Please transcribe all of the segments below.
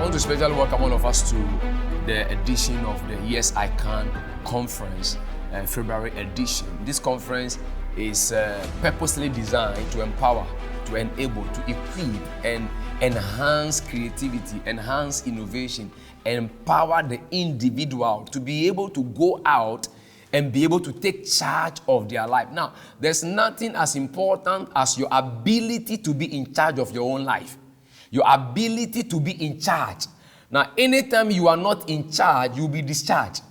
want to especially welcome all of us to the edition of the Yes I Can conference, February edition. This conference is purposely designed to empower, to enable, to equip and enhance creativity, enhance innovation, empower the individual to be able to go out and be able to take charge of their life. Now, there's nothing as important as your ability to be in charge of your own life. Your ability to be in charge. Now, anytime you are not in charge, you'll be discharged.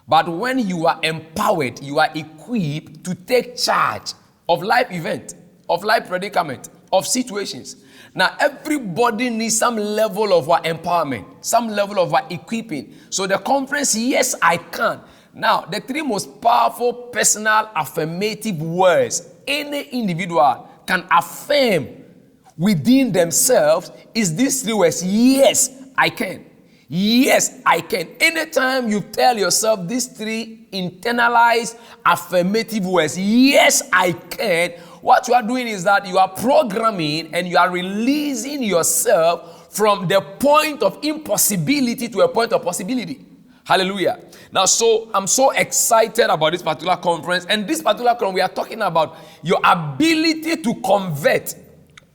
But when you are empowered, you are equipped to take charge of life event, of life predicament, of situations. Now, everybody needs some level of empowerment, some level of equipping. So the conference, Yes, I Can. Now, the three most powerful personal affirmative words any individual can affirm within themselves is these three words: yes, I can. Yes, I can. Anytime you tell yourself these three internalized affirmative words, yes, I can, what you are doing is that you are programming and you are releasing yourself from the point of impossibility to a point of possibility. Hallelujah. Now, so I'm so excited about this particular conference. And this particular conference, we are talking about your ability to convert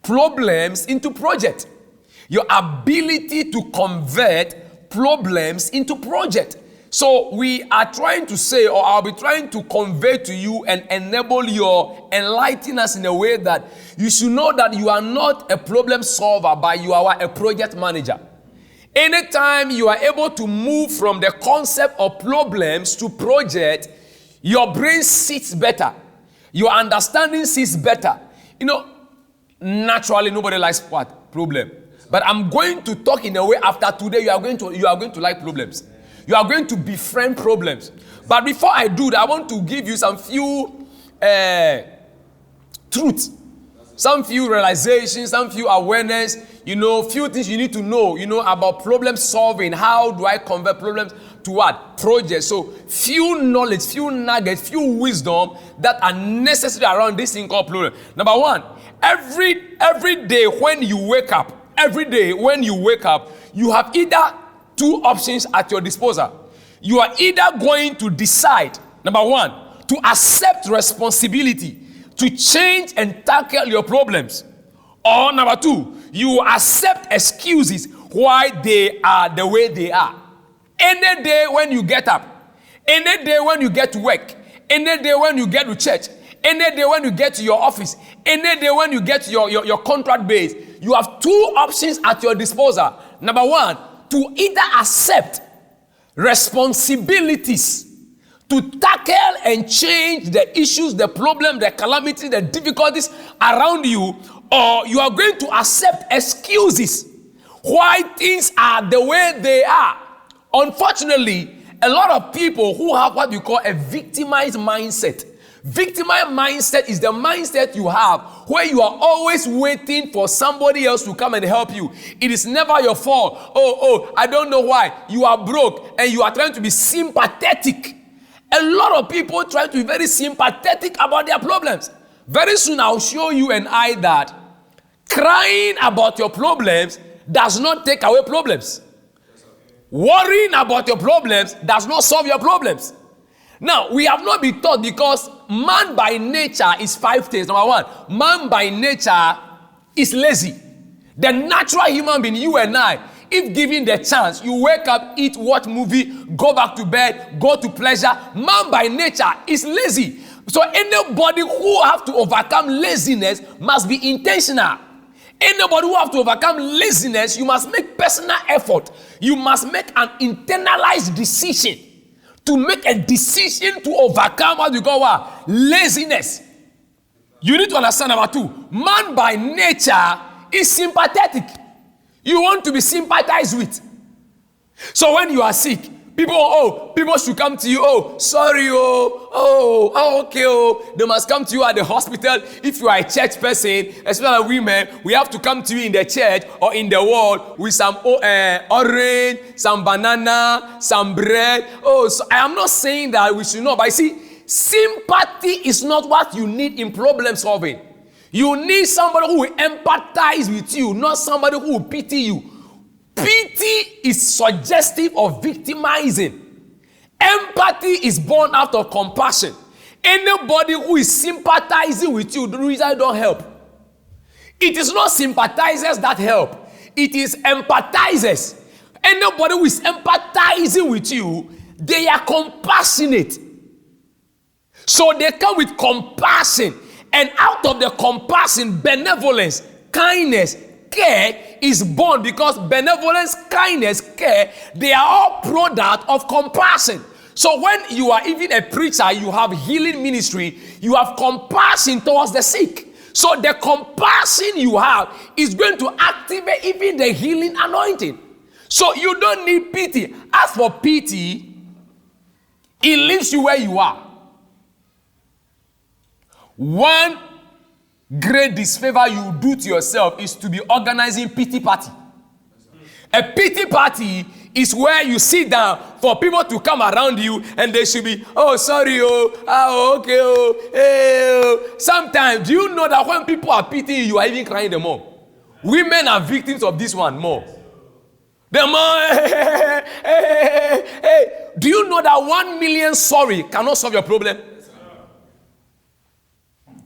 problems into project. Your ability to convert problems into project. So we are trying to say, or I'll be trying to convey to you and enable your enlighten us in a way that you should know that you are not a problem solver, but you are a project manager. Anytime you are able to move from the concept of problems to project, your brain sits better. Your understanding sits better. You know, naturally nobody likes what? Problem. But I'm going to talk in a way after today you are going to like problems. You are going to befriend problems. But before I do that, I want to give you some few truths, some few realizations, some few awareness, few things you need to know, about problem solving. How do I convert problems to what? Projects. So few knowledge, few nuggets, few wisdom that are necessary around this thing called problem. Number one, every day when you wake up, you have either two options at your disposal. You are either going to decide, number one, to accept responsibility, to change and tackle your problems. Or number two, you accept excuses why they are the way they are. Any day when you get up, any day when you get to work, any day when you get to church, any day when you get to your office, any day when you get to your contract base, you have two options at your disposal. Number one, to either accept responsibilities to tackle and change the issues, the problem, the calamity, the difficulties around you, or you are going to accept excuses why things are the way they are. Unfortunately, a lot of people who have what we call a victimized mindset. Victimized mindset is the mindset you have where you are always waiting for somebody else to come and help you. It is never your fault. Oh, I don't know why. You are broke and you are trying to be sympathetic. A lot of people try to be very sympathetic about their problems. Very soon I'll show you and I that crying about your problems does not take away problems. Worrying about your problems does not solve your problems. Now, we have not been taught because man by nature is five things. Number one, man by nature is lazy. The natural human being, you and I, if given the chance, you wake up, eat, watch movie, go back to bed, go to pleasure. Man by nature is lazy. So anybody who have to overcome laziness must be intentional. Anybody who have to overcome laziness, you must make personal effort. You must make an internalized decision. To make a decision to overcome what you call what? Laziness. You need to understand number two. Man by nature is sympathetic. You want to be sympathized with. So when you are sick, people should come to you. Oh, sorry, okay, they must come to you at the hospital. If you are a church person, especially women, we have to come to you in the church or in the world with some orange, some banana, some bread. So I am not saying that we should not, but you see, sympathy is not what you need in problem solving. You need somebody who will empathize with you, not somebody who will pity you. Pity is suggestive of victimizing. Empathy is born out of compassion. Anybody who is sympathizing with you, the reason don't help. It is not sympathizers that help. It is empathizers. Anybody who is empathizing with you, they are compassionate. So they come with compassion. And out of the compassion, benevolence, kindness, care is born, because benevolence, kindness, care, they are all product of compassion. So when you are even a preacher, you have healing ministry, you have compassion towards the sick. So the compassion you have is going to activate even the healing anointing. So you don't need pity. As for pity, it leaves you where you are. One great disfavor you do to yourself is to be organizing pity party. A pity party is where you sit down for people to come around you and they should be, oh, sorry, okay, Sometimes, do you know that when people are pitying you are even crying the more? Women are victims of this one more. The more, do you know that 1 million sorry cannot solve your problem?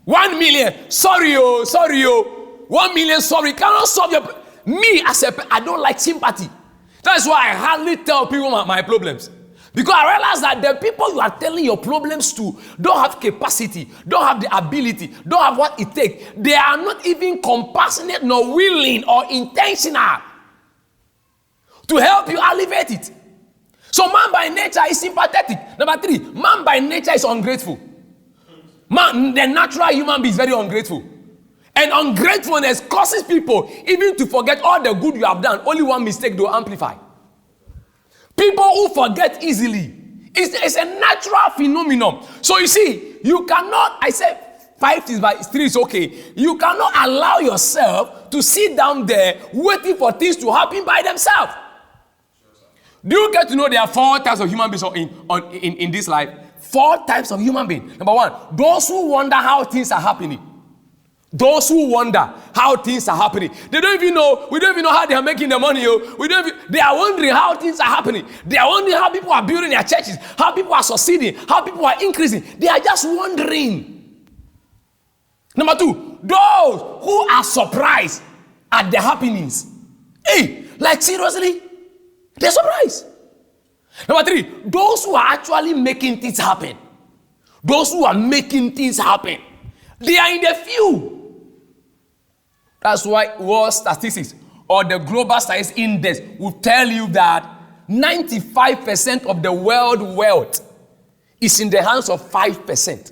1 million, sorry, 1 million sorry cannot solve your problem. Me, I don't like sympathy. That's why I hardly tell people my problems. Because I realize that the people you are telling your problems to don't have capacity, don't have the ability, don't have what it takes. They are not even compassionate, nor willing, or intentional to help you elevate it. So man by nature is sympathetic. Number 3, man by nature is ungrateful. Man, the natural human being is very ungrateful. And ungratefulness causes people even to forget all the good you have done. Only one mistake they'll amplify. People who forget easily. It's a natural phenomenon. So you see, you cannot, I said 5 things, but 3 is okay. You cannot allow yourself to sit down there waiting for things to happen by themselves. Do you get to know there are 4 types of human beings in this life? 4 types of human beings. Number 1, those who wonder how things are happening. Those who wonder how things are happening. They don't even know, we don't even know how they are making the money. They are wondering how things are happening. They are wondering how people are building their churches, how people are succeeding, how people are increasing. They are just wondering. Number 2, those who are surprised at the happenings. Hey, like seriously? They're surprised. Number 3, those who are actually making things happen. Those who are making things happen. They are in the few. That's why world statistics or the global statistics index will tell you that 95% of the world wealth is in the hands of 5%.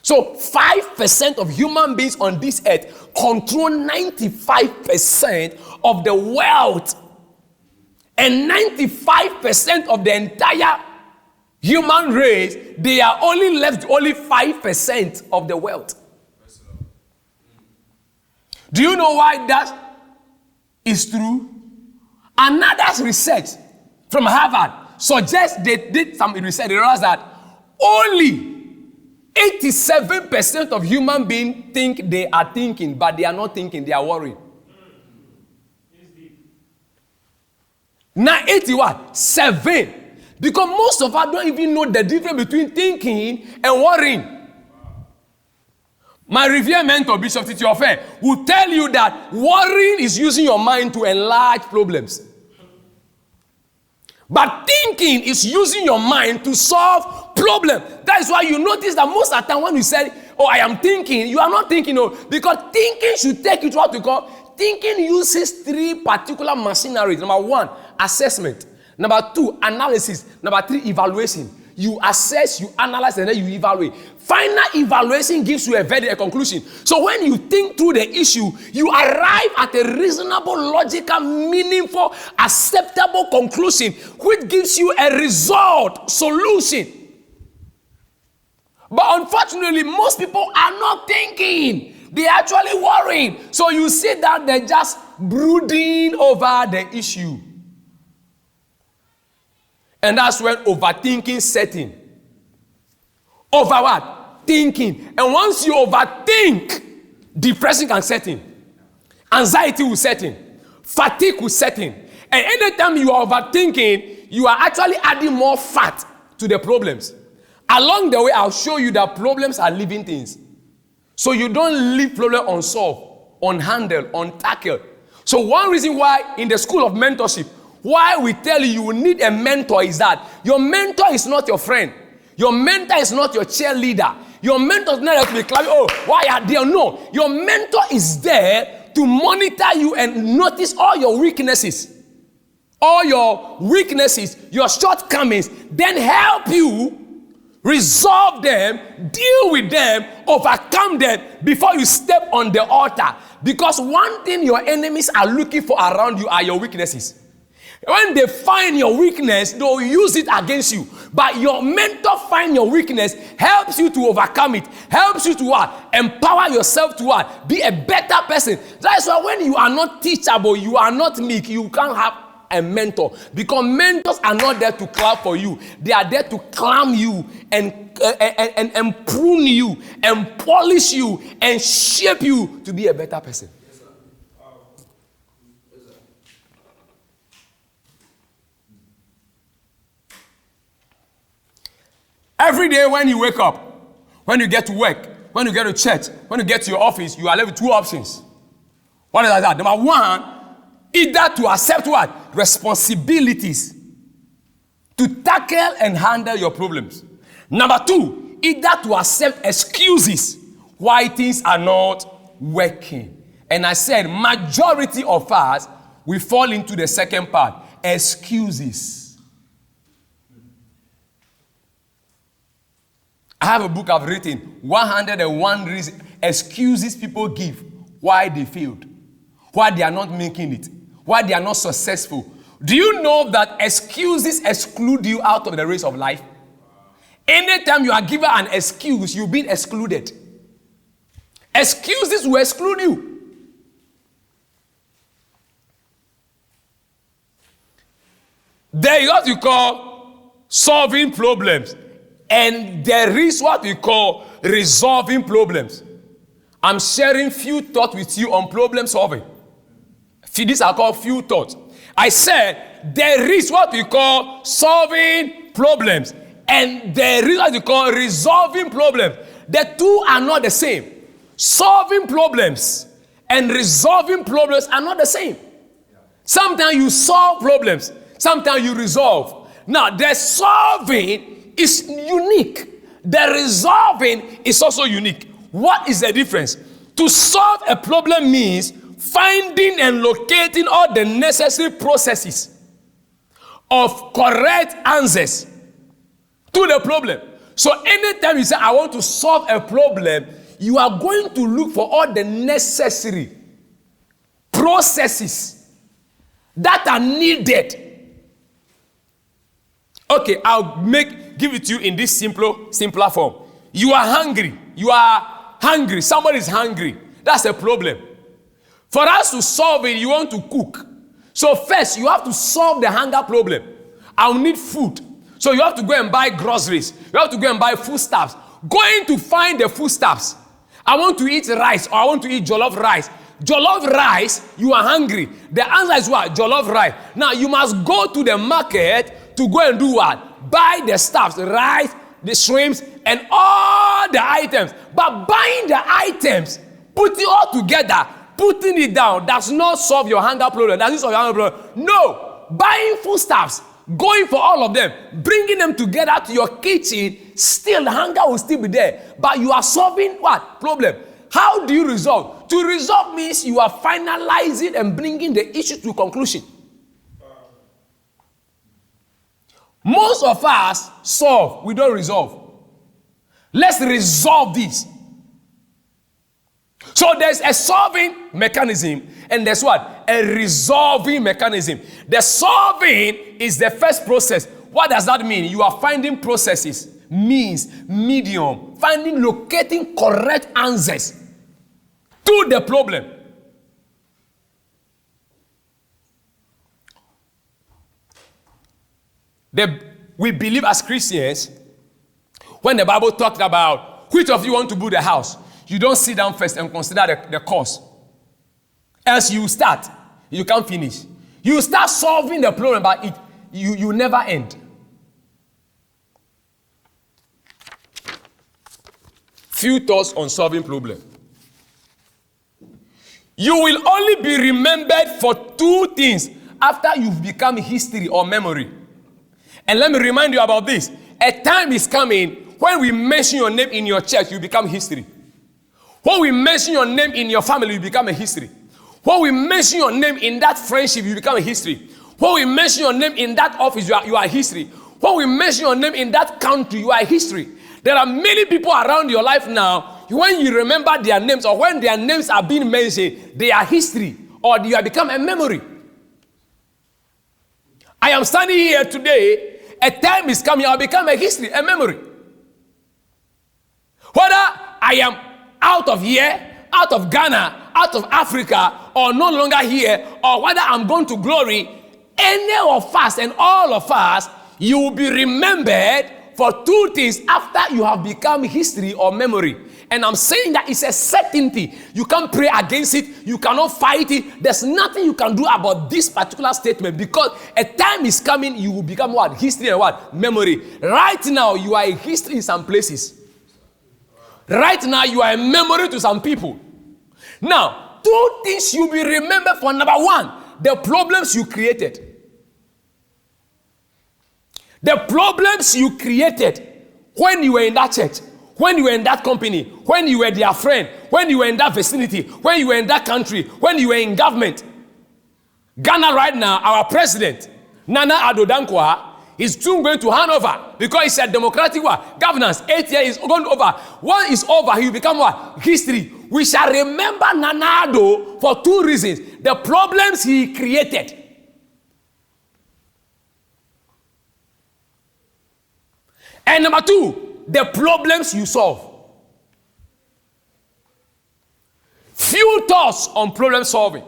So 5% of human beings on this earth control 95% of the wealth. And 95% of the entire human race, they are only left only 5% of the wealth. Do you know why that is true? Another research from Harvard suggests they did some research. They realized that only 87% of human beings think they are thinking, but they are not thinking, they are worrying. Now 7. Because most of us don't even know the difference between thinking and worrying. My revered mentor, Bishop Titi Ofe, will tell you that worrying is using your mind to enlarge problems. But thinking is using your mind to solve problems. That is why you notice that most of the time when you say, oh, I am thinking, you are not thinking, no. Because thinking should take you to what we call, thinking uses 3 particular machineries. Number 1, assessment. Number 2, analysis. Number 3, evaluation. You assess, you analyze, and then you evaluate. Final evaluation gives you a conclusion. So when you think through the issue, you arrive at a reasonable, logical, meaningful, acceptable conclusion, which gives you a result, solution. But unfortunately, most people are not thinking. They're actually worrying. So you see that they're just brooding over the issue. And that's when overthinking sets in. Over what? Thinking. And once you overthink, depression can set in. Anxiety will set in. Fatigue will set in. And anytime you are overthinking, you are actually adding more fat to the problems. Along the way, I'll show you that problems are living things. So you don't leave problem unsolved, unhandled, untackled. So one reason why in the school of mentorship, why we tell you need a mentor is that your mentor is not your friend. Your mentor is not your cheerleader. Your mentor is not there to be clapping, oh, why are they? No, your mentor is there to monitor you and notice all your weaknesses. All your weaknesses, your shortcomings, then help you resolve them, deal with them, overcome them before you step on the altar. Because one thing your enemies are looking for around you are your weaknesses. When they find your weakness, they'll use it against you. But your mentor find your weakness, helps you to overcome it, helps you to what? Empower yourself to what? Be a better person. That's why when you are not teachable, you are not meek, you can't have a mentor. Because mentors are not there to clap for you. They are there to climb you and prune you and polish you and shape you to be a better person. Every day when you wake up, when you get to work, when you get to church, when you get to your office, you are left with two options. What is that? Number one, either to accept what? Responsibilities to tackle and handle your problems. Number two, either to accept excuses why things are not working. And I said, majority of us, we fall into the second part, excuses. I have a book I've written, 101 excuses people give why they failed, why they are not making it, why they are not successful. Do you know that excuses exclude you out of the race of life? Anytime you are given an excuse, you've been excluded. Excuses will exclude you. There is what you call solving problems. And there is what we call resolving problems. I'm sharing few thoughts with you on problem solving. These are called few thoughts. I said there is what we call solving problems. And there is what we call resolving problems. The two are not the same. Solving problems and resolving problems are not the same. Sometimes you solve problems. Sometimes you resolve. Now, the solving is unique. The resolving is also unique. What is the difference? To solve a problem means finding and locating all the necessary processes of correct answers to the problem. So anytime you say, I want to solve a problem, you are going to look for all the necessary processes that are needed. Okay, I'll give it to you in this simpler form. You are hungry. You are hungry. Somebody is hungry. That's a problem. For us to solve it, you want to cook. So first, you have to solve the hunger problem. I'll need food. So you have to go and buy groceries. You have to go and buy foodstuffs. Going to find the foodstuffs. I want to eat rice or I want to eat jollof rice. Jollof rice, you are hungry. The answer is what? Jollof rice. Now you must go to the market to go and do what? Buy the stuffs, the rice, the shrimps, and all the items. But buying the items, putting it all together, putting it down, does not solve your hunger problem. Does it solve your hunger problem? No. Buying foodstuffs, going for all of them, bringing them together to your kitchen, still the hunger will still be there. But you are solving what? Problem. How do you resolve? To resolve means you are finalizing and bringing the issue to conclusion. Most of us solve, we don't resolve. Let's resolve this. So there's a solving mechanism and there's what? A resolving mechanism. The solving is the first process. What does that mean? You are finding processes, means, medium, locating correct answers to the problem. We believe as Christians, when the Bible talked about which of you want to build a house, you don't sit down first and consider the cost. Else you start, you can't finish. You start solving the problem, but you never end. Few thoughts on solving problem. You will only be remembered for two things after you've become history or memory. And let me remind you about this. A time is coming when we mention your name in your church, you become history. When we mention your name in your family, you become a history. When we mention your name in that friendship, you become a history. When we mention your name in that office, you are history. When we mention your name in that country, you are history. There are many people around your life now, when you remember their names or when their names are being mentioned, they are history or you have become a memory. I am standing here today, a time is coming, I'll become a history, a memory. Whether I am out of here, out of Ghana, out of Africa, or no longer here, or whether I'm going to glory, any of us and all of us, you will be remembered for two things after you have become history or memory. And I'm saying that it's a certainty. You can't pray against it. You cannot fight it. There's nothing you can do about this particular statement because a time is coming, you will become what? History and what? Memory. Right now, you are a history in some places. Right now, you are a memory to some people. Now, two things you'll be remembered for. Number one, the problems you created. The problems you created when you were in that church, when you were in that company, when you were their friend, when you were in that vicinity, when you were in that country, when you were in government. Ghana right now, our president, Nana Addo Dankwa, is soon going to hand over because it's a democratic governance. 8 years is going over. One is over, he will become what? History. We shall remember Nana Addo for two reasons. The problems he created. And number two, the problems you solve. Few thoughts on problem solving.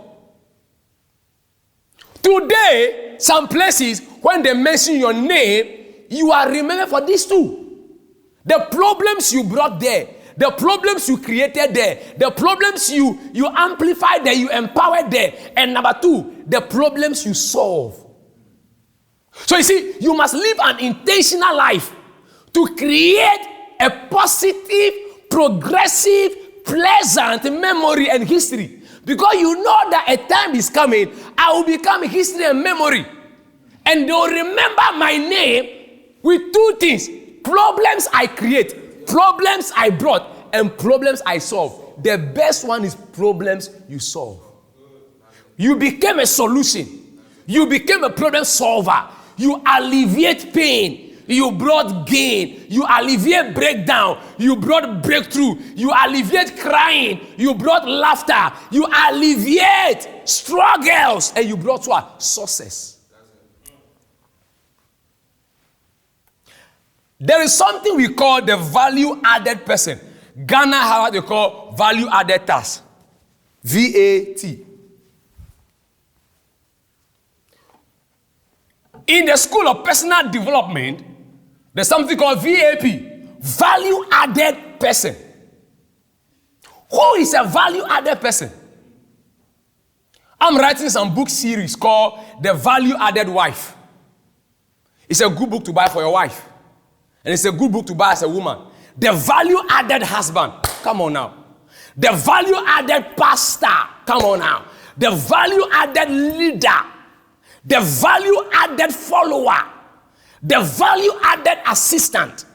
Today, some places, when they mention your name, you are remembered for these two. The problems you brought there, the problems you created there, the problems you amplified there, you empowered there. And number two, the problems you solve. So you see, you must live an intentional life to create a positive, progressive, pleasant memory and history. Because you know that a time is coming, I will become history and memory. And they will remember my name with two things. Problems I create, problems I brought, and problems I solve. The best one is problems you solve. You became a solution. You became a problem solver. You alleviate pain. You brought gain. You alleviate breakdown. You brought breakthrough. You alleviate crying. You brought laughter. You alleviate struggles. And you brought what? Success. There is something we call the value-added person. Ghana have what they call value-added task. VAT. In the School of Personal Development, there's something called VAP, value-added person. Who is a value-added person? I'm writing some book series called The Value-Added Wife. It's a good book to buy for your wife. And it's a good book to buy as a woman. The value-added husband. Come on now. The value-added pastor. Come on now. The value-added leader. The value-added follower. The value-added assistant.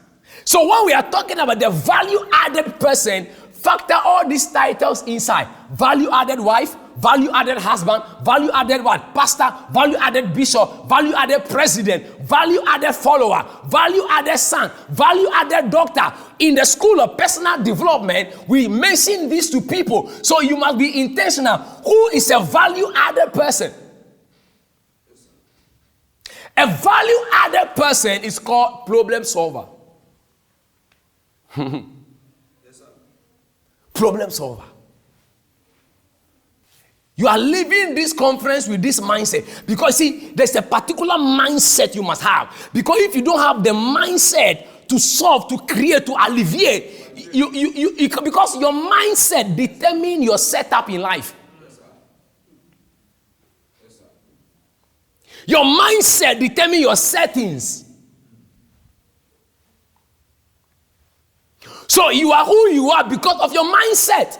So when we are talking about the value-added person, factor all these titles inside. Value-added wife, value-added husband, value-added what? Pastor, value-added bishop, value-added president, value-added follower, value-added son, value-added doctor. In the School of Personal Development, we mention these to people. So you must be intentional. Who is a value-added person? A value-added person is called problem solver. Yes, sir. Problem solver. You are leaving this conference with this mindset. Because see, there's a particular mindset you must have. Because if you don't have the mindset to solve, to create, to alleviate, because your mindset determines your setup in life. Your mindset determines your settings. So you are who you are because of your mindset.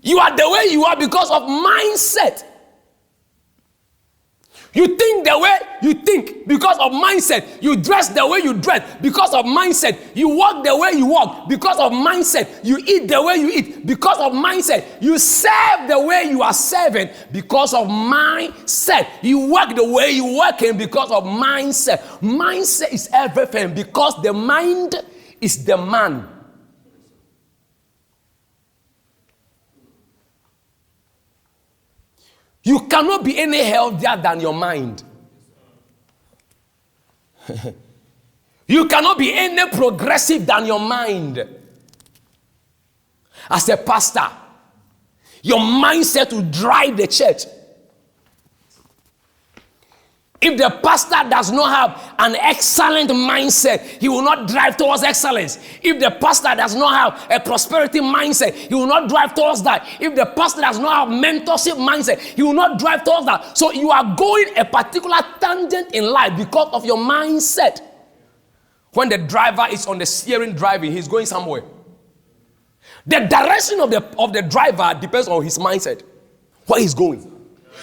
You are the way you are because of mindset. You think the way you think because of mindset. You dress the way you dress because of mindset. You walk the way you walk because of mindset. You eat the way you eat because of mindset. You serve the way you are serving because of mindset. You work the way you working because of mindset. Mindset is everything because the mind is the man. You cannot be any healthier than your mind. You cannot be any progressive than your mind. As a pastor, your mindset will drive the church. If the pastor does not have an excellent mindset, he will not drive towards excellence. If the pastor does not have a prosperity mindset, he will not drive towards that. If the pastor does not have mentorship mindset, he will not drive towards that. So you are going a particular tangent in life because of your mindset. When the driver is on the steering driving, he's going somewhere. The direction of the driver depends on his mindset, where he's going.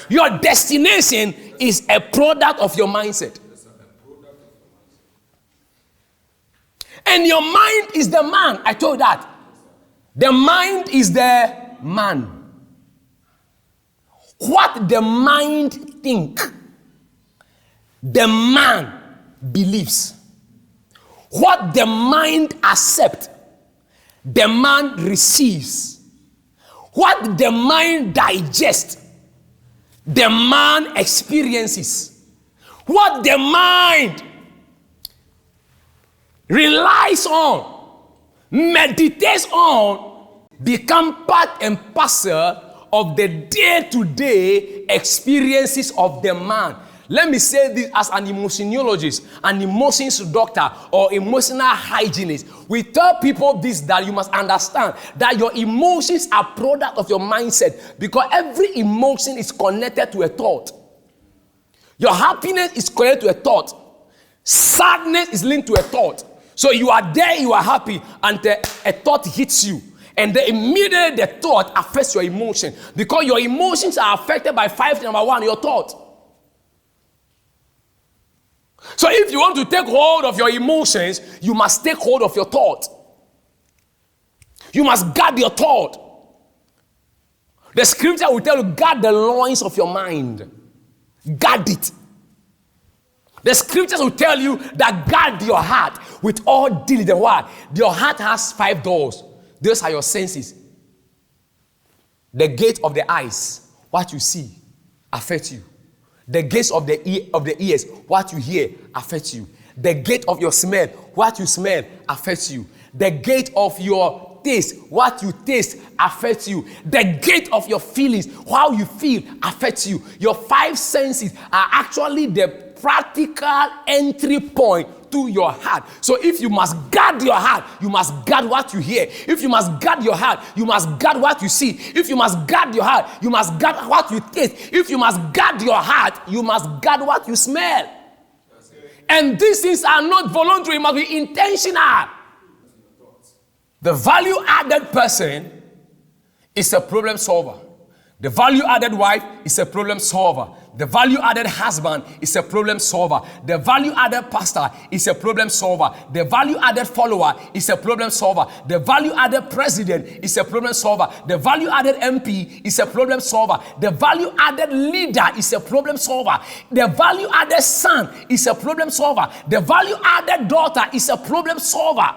Your destination is a product of your mindset. And your mind is the man. I told that. The mind is the man. What the mind thinks, the man believes. What the mind accepts, the man receives. What the mind digests, the man experiences. What the mind relies on, meditates on, become part and parcel of the day-to-day experiences of the man. Let me say this as an emotionologist, an emotions doctor, or emotional hygienist. We tell people this, that you must understand that your emotions are product of your mindset, because every emotion is connected to a thought. Your happiness is connected to a thought. Sadness is linked to a thought. So you are there, you are happy, and a thought hits you. And then immediately the thought affects your emotion, because your emotions are affected by 5 things. Number 1, your thought. So if you want to take hold of your emotions, you must take hold of your thought. You must guard your thought. The scripture will tell you, guard the loins of your mind. Guard it. The scriptures will tell you that guard your heart with all diligence. Why? Your heart has 5 doors. Those are your senses. The gate of the eyes, what you see, affects you. The gates of the ears, what you hear, affects you. The gate of your smell, what you smell, affects you. The gate of your taste, what you taste, affects you. The gate of your feelings, how you feel, affects you. Your 5 senses are actually the practical entry point to your heart. So if you must guard your heart, you must guard what you hear. If you must guard your heart, you must guard what you see. If you must guard your heart, you must guard what you taste. If you must guard your heart, you must guard what you smell. And these things are not voluntary, it must be intentional. The value-added person is a problem solver. The value-added wife is a problem solver. The value-added husband is a problem solver. The value-added pastor is a problem solver. The value-added follower is a problem solver. The value-added president is a problem solver. The value-added MP is a problem solver. The value-added leader is a problem solver. The value-added son is a problem solver. The value-added daughter is a problem solver.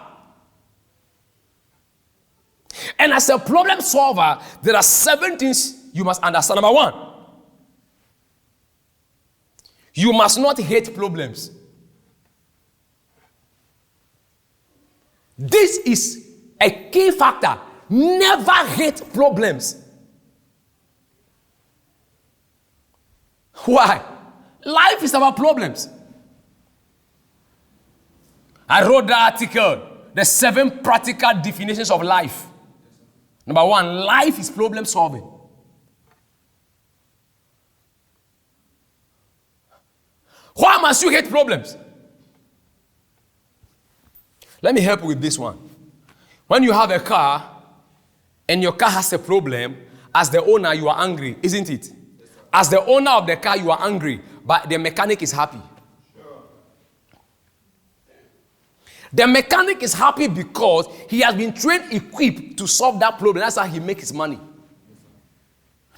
And as a problem solver, there are 7 things you must understand. Number 1, you must not hate problems. This is a key factor. Never hate problems. Why? Life is about problems. I wrote the article, the 7 practical definitions of life. Number 1, life is problem solving. Why must you hate problems? Let me help you with this one. When you have a car and your car has a problem, as the owner, you are angry, isn't it? As the owner of the car, you are angry, but the mechanic is happy. The mechanic is happy because he has been trained, equipped to solve that problem. That's how he makes his money.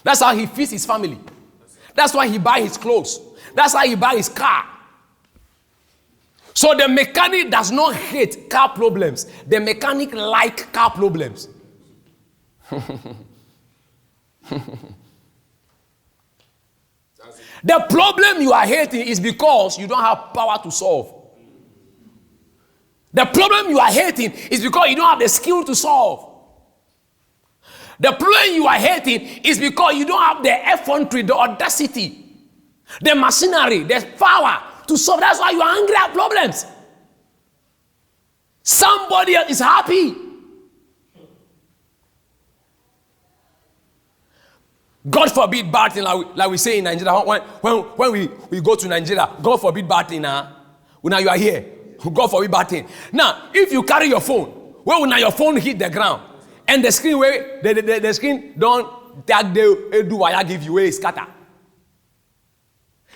That's how he feeds his family. That's why he buys his clothes. That's how he buys his car. So the mechanic does not hate car problems. The mechanic likes car problems. The problem you are hating is because you don't have power to solve. The problem you are hating is because you don't have the skill to solve. The problem you are hating is because you don't have the effrontery, the audacity, the machinery, the power to solve. That's why you are angry at problems. Somebody else is happy. God forbid bad thing, like we say in Nigeria. When we go to Nigeria, God forbid bad thing. Now you are here. God forbid bad thing. Now, if you carry your phone, when your phone hit the ground, and the screen where the screen don't tag the do what I give you a scatter.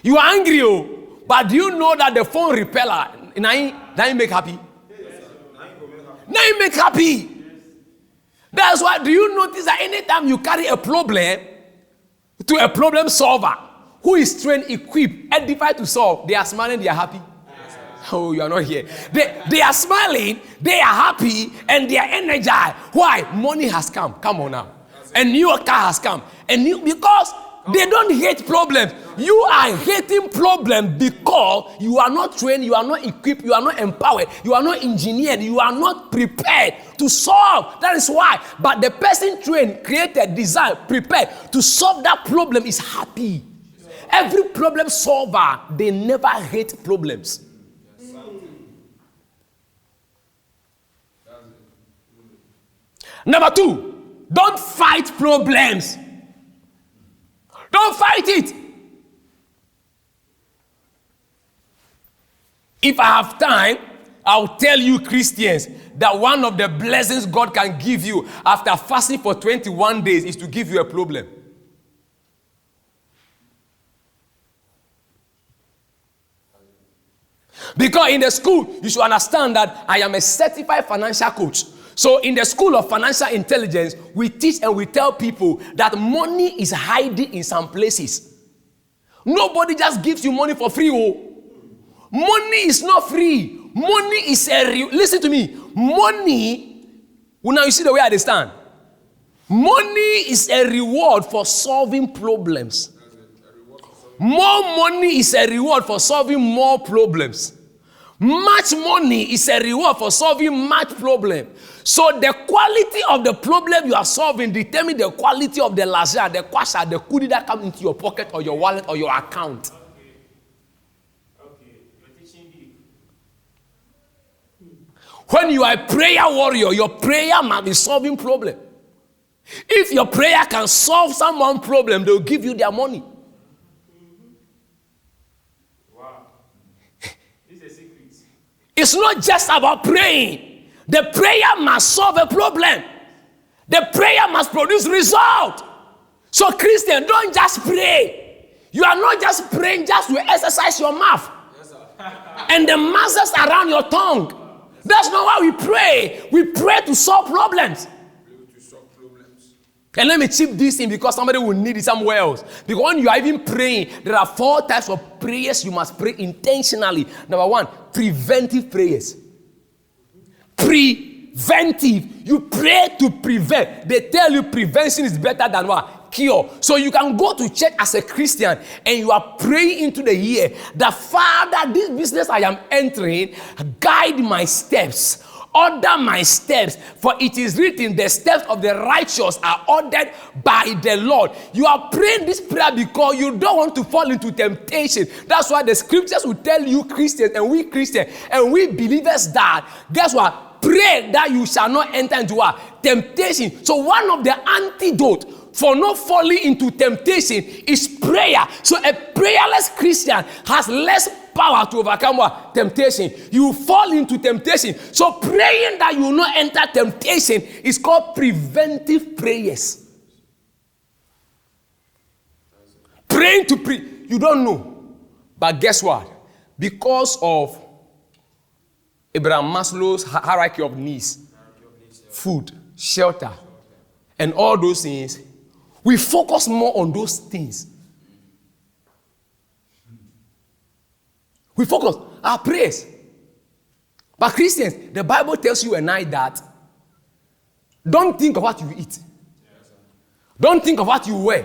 You are angry, but do you know that the phone repeller now make happy? Now you make happy. That's why, do you notice that anytime you carry a problem to a problem solver who is trained, equipped, edified to solve, they are smiling, they are happy. Oh, you are not here. They are smiling, they are happy, and they are energized. Why? Money has come. Come on now. A new car has come. Because they don't hate problems. You are hating problems because you are not trained, you are not equipped, you are not empowered, you are not engineered, you are not prepared to solve. That is why. But the person trained, created, designed, prepared to solve that problem is happy. Every problem solver, they never hate problems. Number 2, don't fight problems. Don't fight it. If I have time, I'll tell you Christians that one of the blessings God can give you after fasting for 21 days is to give you a problem. Because in the school, you should understand that I am a certified financial coach. So in the school of financial intelligence, we teach and we tell people that money is hiding in some places. Nobody just gives you money for free. Money is not free. Money is listen to me. Money, now you see the way I understand. Money is a reward for solving problems. More money is a reward for solving more problems. Much money is a reward for solving much problem. So the quality of the problem you are solving determines the quality of the lazia, the kwasha, the kudi that comes into your pocket or your wallet or your account. When you are a prayer warrior, your prayer must be solving problem. If your prayer can solve someone's problem, they will give you their money. It's not just about praying. The prayer must solve a problem. The prayer must produce result. So Christian, don't just pray. You are not just praying just to exercise your mouth. Yes, and the muscles around your tongue. That's not why we pray. We pray to solve problems. And let me chip this in because somebody will need it somewhere else. Because when you are even praying, there are 4 types of prayers you must pray intentionally. Number 1, preventive prayers. Preventive. You pray to prevent. They tell you prevention is better than what? Cure. So you can go to church as a Christian and you are praying into the year that, Father, this business I am entering, guide my steps. Order my steps, for it is written, the steps of the righteous are ordered by the Lord. You are praying this prayer because you don't want to fall into temptation. That's why the scriptures will tell you Christians and we Christians and we believers that, guess what? Pray that you shall not enter into a temptation. So one of the antidote for not falling into temptation is prayer. So a prayerless Christian has less power to overcome what? Temptation. You fall into temptation. So praying that you will not enter temptation is called preventive prayers. Praying to pray. You don't know. But guess what? Because of Abraham Maslow's hierarchy of needs, food, shelter, and all those things, we focus more on those things. We focus our prayers. But Christians, the Bible tells you and I that don't think of what you eat. Don't think of what you wear.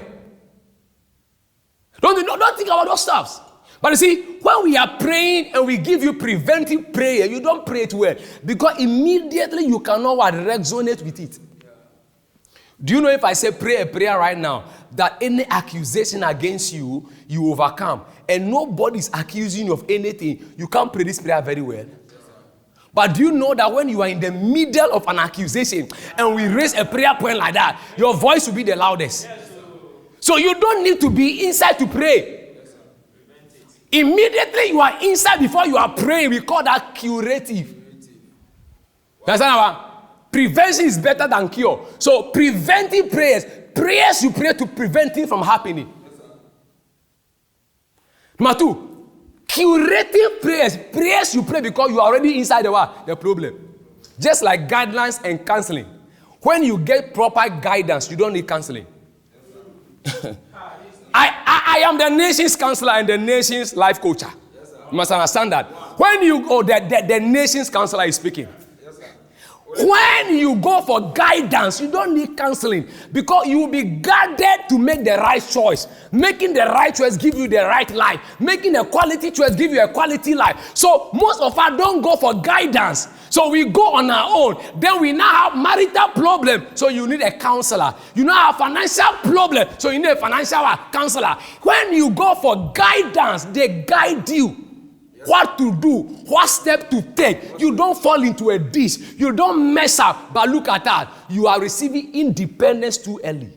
Don't think about those stuff. But you see, when we are praying and we give you preventive prayer, you don't pray it well. Because immediately you cannot resonate with it. Do you know if I say pray a prayer right now, that any accusation against you, you overcome. And nobody is accusing you of anything. You can't pray this prayer very well. But do you know that when you are in the middle of an accusation and we raise a prayer point like that, your voice will be the loudest. So you don't need to be inside to pray. Immediately you are inside before you are praying. We call that curative. That's how prevention is better than cure. So preventive prayers you pray to prevent it from happening. Number 2, curative prayers you pray because you are already inside the problem. Just like guidelines and counseling. When you get proper guidance, you don't need counseling. I am the nation's counselor and the nation's life coach. You must understand that. When you go, the nation's counselor is speaking. When you go for guidance, you don't need counseling because you will be guided to make the right choice. Making the right choice give you the right life. Making a quality choice give you a quality life. So most of us don't go for guidance. So we go on our own. Then we now have marital problem. So you need a counselor. You now have financial problem. So you need a financial counselor. When you go for guidance, they guide you. What to do, what step to take. You don't fall into a ditch. You don't mess up. But look at that. You are receiving independence too early.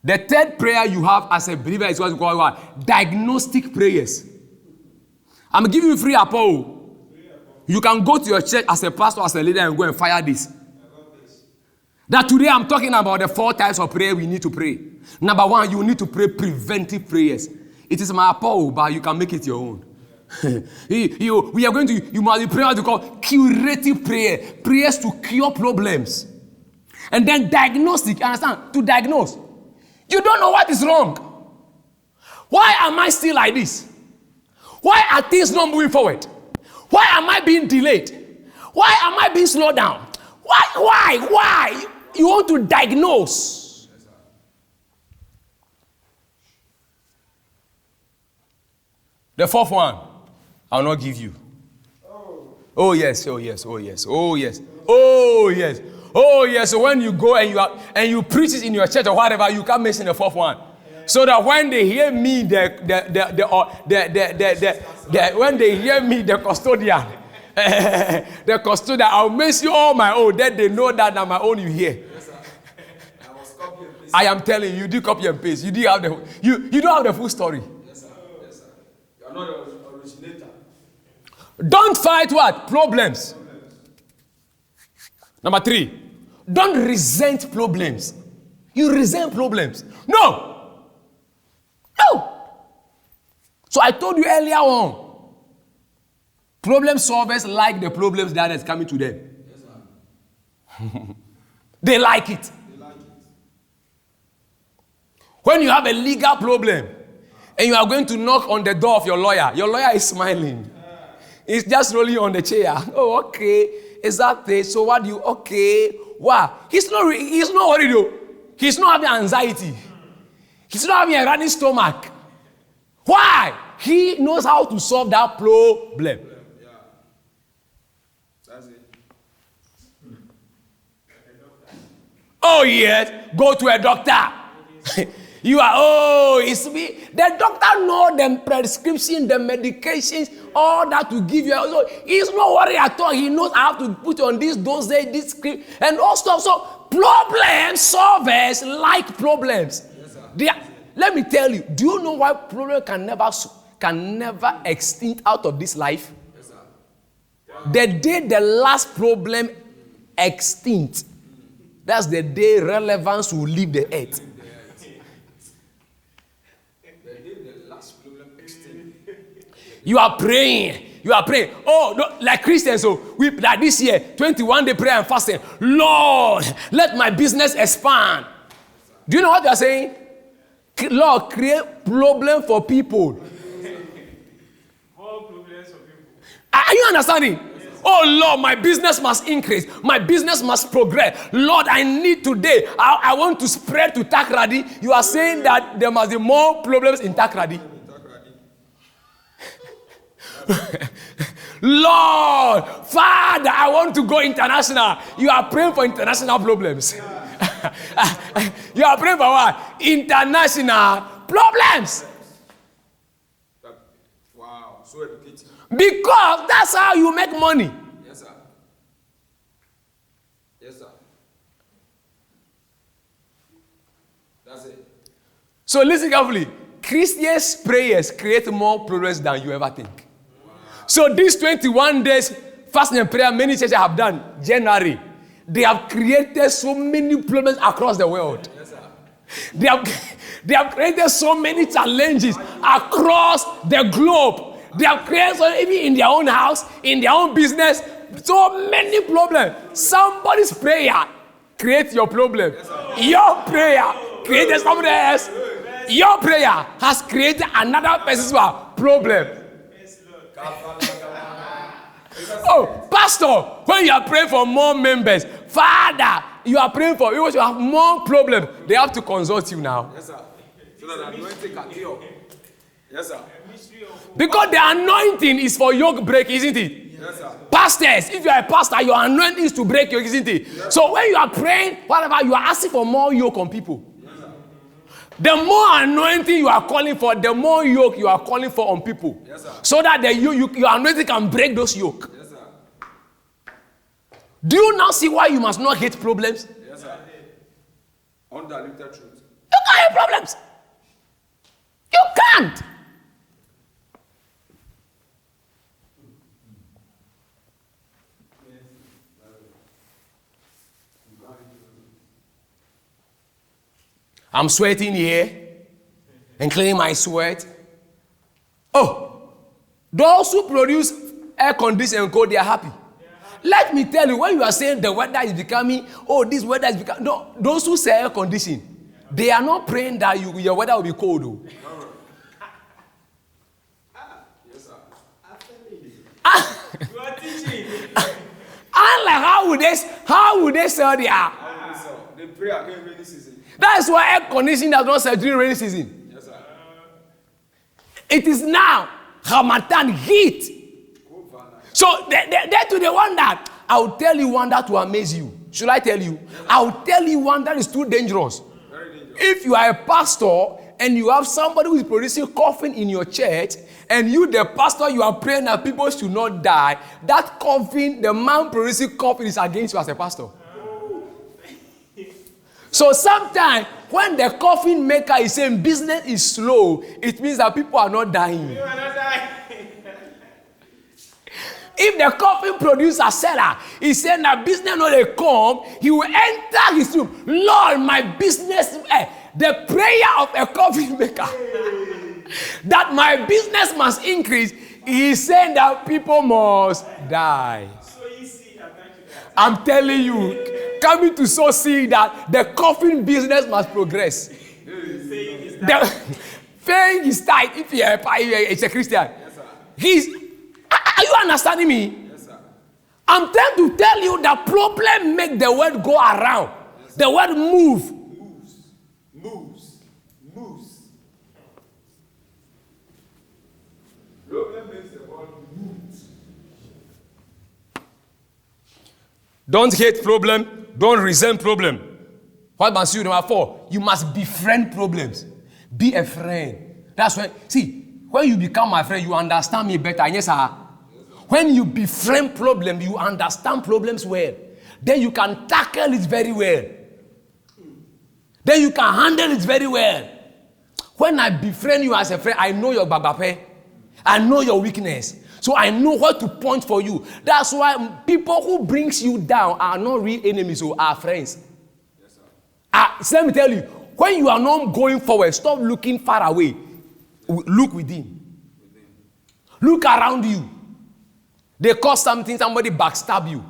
The third prayer you have as a believer is what we call diagnostic prayers. I'm giving you free apple. You can go to your church as a pastor, as a leader, and go and fire this. That today I'm talking about the 4 types of prayer we need to pray. Number 1, you need to pray preventive prayers. It is my apple, but you can make it your own. We are going to, you must be praying what we call curative prayer. Prayers to cure problems. And then diagnostic, understand? To diagnose. You don't know what is wrong. Why am I still like this? Why are things not moving forward? Why am I being delayed? Why am I being slowed down? Why? You want to diagnose. The 4th one, I will not give you. Oh yes. So when you go and you preach it in your church or whatever, you can't mention the 4th one. So that when they hear me, when they hear me, the custodian, I'll mention all my own. Then they know that my own you hear. I am telling you, you do copy and paste. You do have you don't have the full story. Yes, sir. You are not the originator. Don't fight what? Problems. Number 3, don't resent problems. You resent problems. No. So I told you earlier on, problem solvers like the problems that is coming to them. Yes, sir. They like it. When you have a legal problem and you are going to knock on the door of your lawyer is smiling. He's just rolling on the chair. Oh, okay. Exactly. So what do you, okay. Wow. He's not worried though. He's not having anxiety. He's not having a running stomach. Why? He knows how to solve that problem. Yeah. That's it. Oh yes, go to a doctor. You are, it's me. The doctor know the prescription, the medications, all that to give you. So he's not worried at all. He knows I have to put on this dosage, this script, and all stuff. So problem solvers like problems. Yes, let me tell you, do you know why problem can never extinct out of this life? Yes, the day the last problem extinct, that's the day relevance will leave the earth. You are praying. Oh, no, like Christians, so we like this year, 21-day prayer and fasting. Lord, let my business expand. Do you know what they are saying? Lord, create problem for people. More problems for people. Are you understanding? Oh Lord, my business must increase. My business must progress. Lord, I need today. I want to spread to Takoradi. You are saying that there must be more problems in Takoradi. Lord, Father, I want to go international. You are praying for international problems. You are praying for what? International problems. Wow, so educated. Because that's how you make money. Yes, sir. Yes, sir. That's it. So listen carefully. Christians' prayers create more problems than you ever think. Wow. So these 21 days fasting and prayer many churches have done, January, they have created so many problems across the world. Yes, sir. They have created so many challenges across the globe. They have created, even in their own house, in their own business, so many problems. Somebody's prayer creates your problem. Yes, your prayer created somebody else. Your prayer has created another person's problem. Oh, pastor, when you are praying for more members, Father, you are praying for, you want to have more problems. They have to consult you now. Yes, sir. So that anointing can cure. Yes, sir. Because the anointing is for yoke break, isn't it? Yes, sir. Pastors, if you are a pastor, your anointing is to break yoke, isn't it? Yes. So when you are praying, whatever, you are asking for more yoke on people. Yes, sir. The more anointing you are calling for, the more yoke you are calling for on people. Yes, sir. So that your anointing can break those yoke. Yes, sir. Do you now see why you must not hate problems? Yes, sir. Undiluted truth. You can't hate problems. You can't. I'm sweating here and cleaning my sweat. Oh, those who produce air conditioning and cold, they are happy. Let me tell you, when you are saying the weather is becoming, this weather is becoming, no, those who say air conditioning, they are not praying that your weather will be cold. Though. Yes, sir. You are teaching. Unlike how would they sell their? They pray against rainy season. That's why air conditioning does not sell during rainy season. Yes, sir. It is now Hamatan heat. So they to the one that I'll tell you one that will amaze you. Should I tell you? I'll tell you one that is too dangerous. Very dangerous. If you are a pastor and you have somebody who is producing coffin in your church, and you, the pastor, you are praying that people should not die, that coffin, the man producing coffin is against you as a pastor. So sometimes when the coffin maker is saying business is slow, it means that people are not dying. You are not dying. If the coffin producer seller is saying that business not they come, he will enter his room. Lord, my business, the prayer of a coffin maker, that my business must increase, he is saying that people must die. So easy, I'm telling you, coming to so see that the coffin business must progress. The paying is tight if you're a Christian. Yes, sir. Are you understanding me? Yes, sir. I'm trying to tell you that problem make the world go around. Yes, the world move. Moves. Problem makes the world move. Don't hate problem. Don't resent problem. What must you do? Number 4, you must befriend problems. Be a friend. That's when, see, when you become my friend, you understand me better. Yes, sir. When you befriend problems, you understand problems well. Then you can tackle it very well. Then you can handle it very well. When I befriend you as a friend, I know your bagape. I know your weakness. So I know what to point for you. That's why people who brings you down are not real enemies or are friends. Yes, so let me tell you, when you are not going forward, stop looking far away. Look within. Look around you. They cause something, somebody backstab you.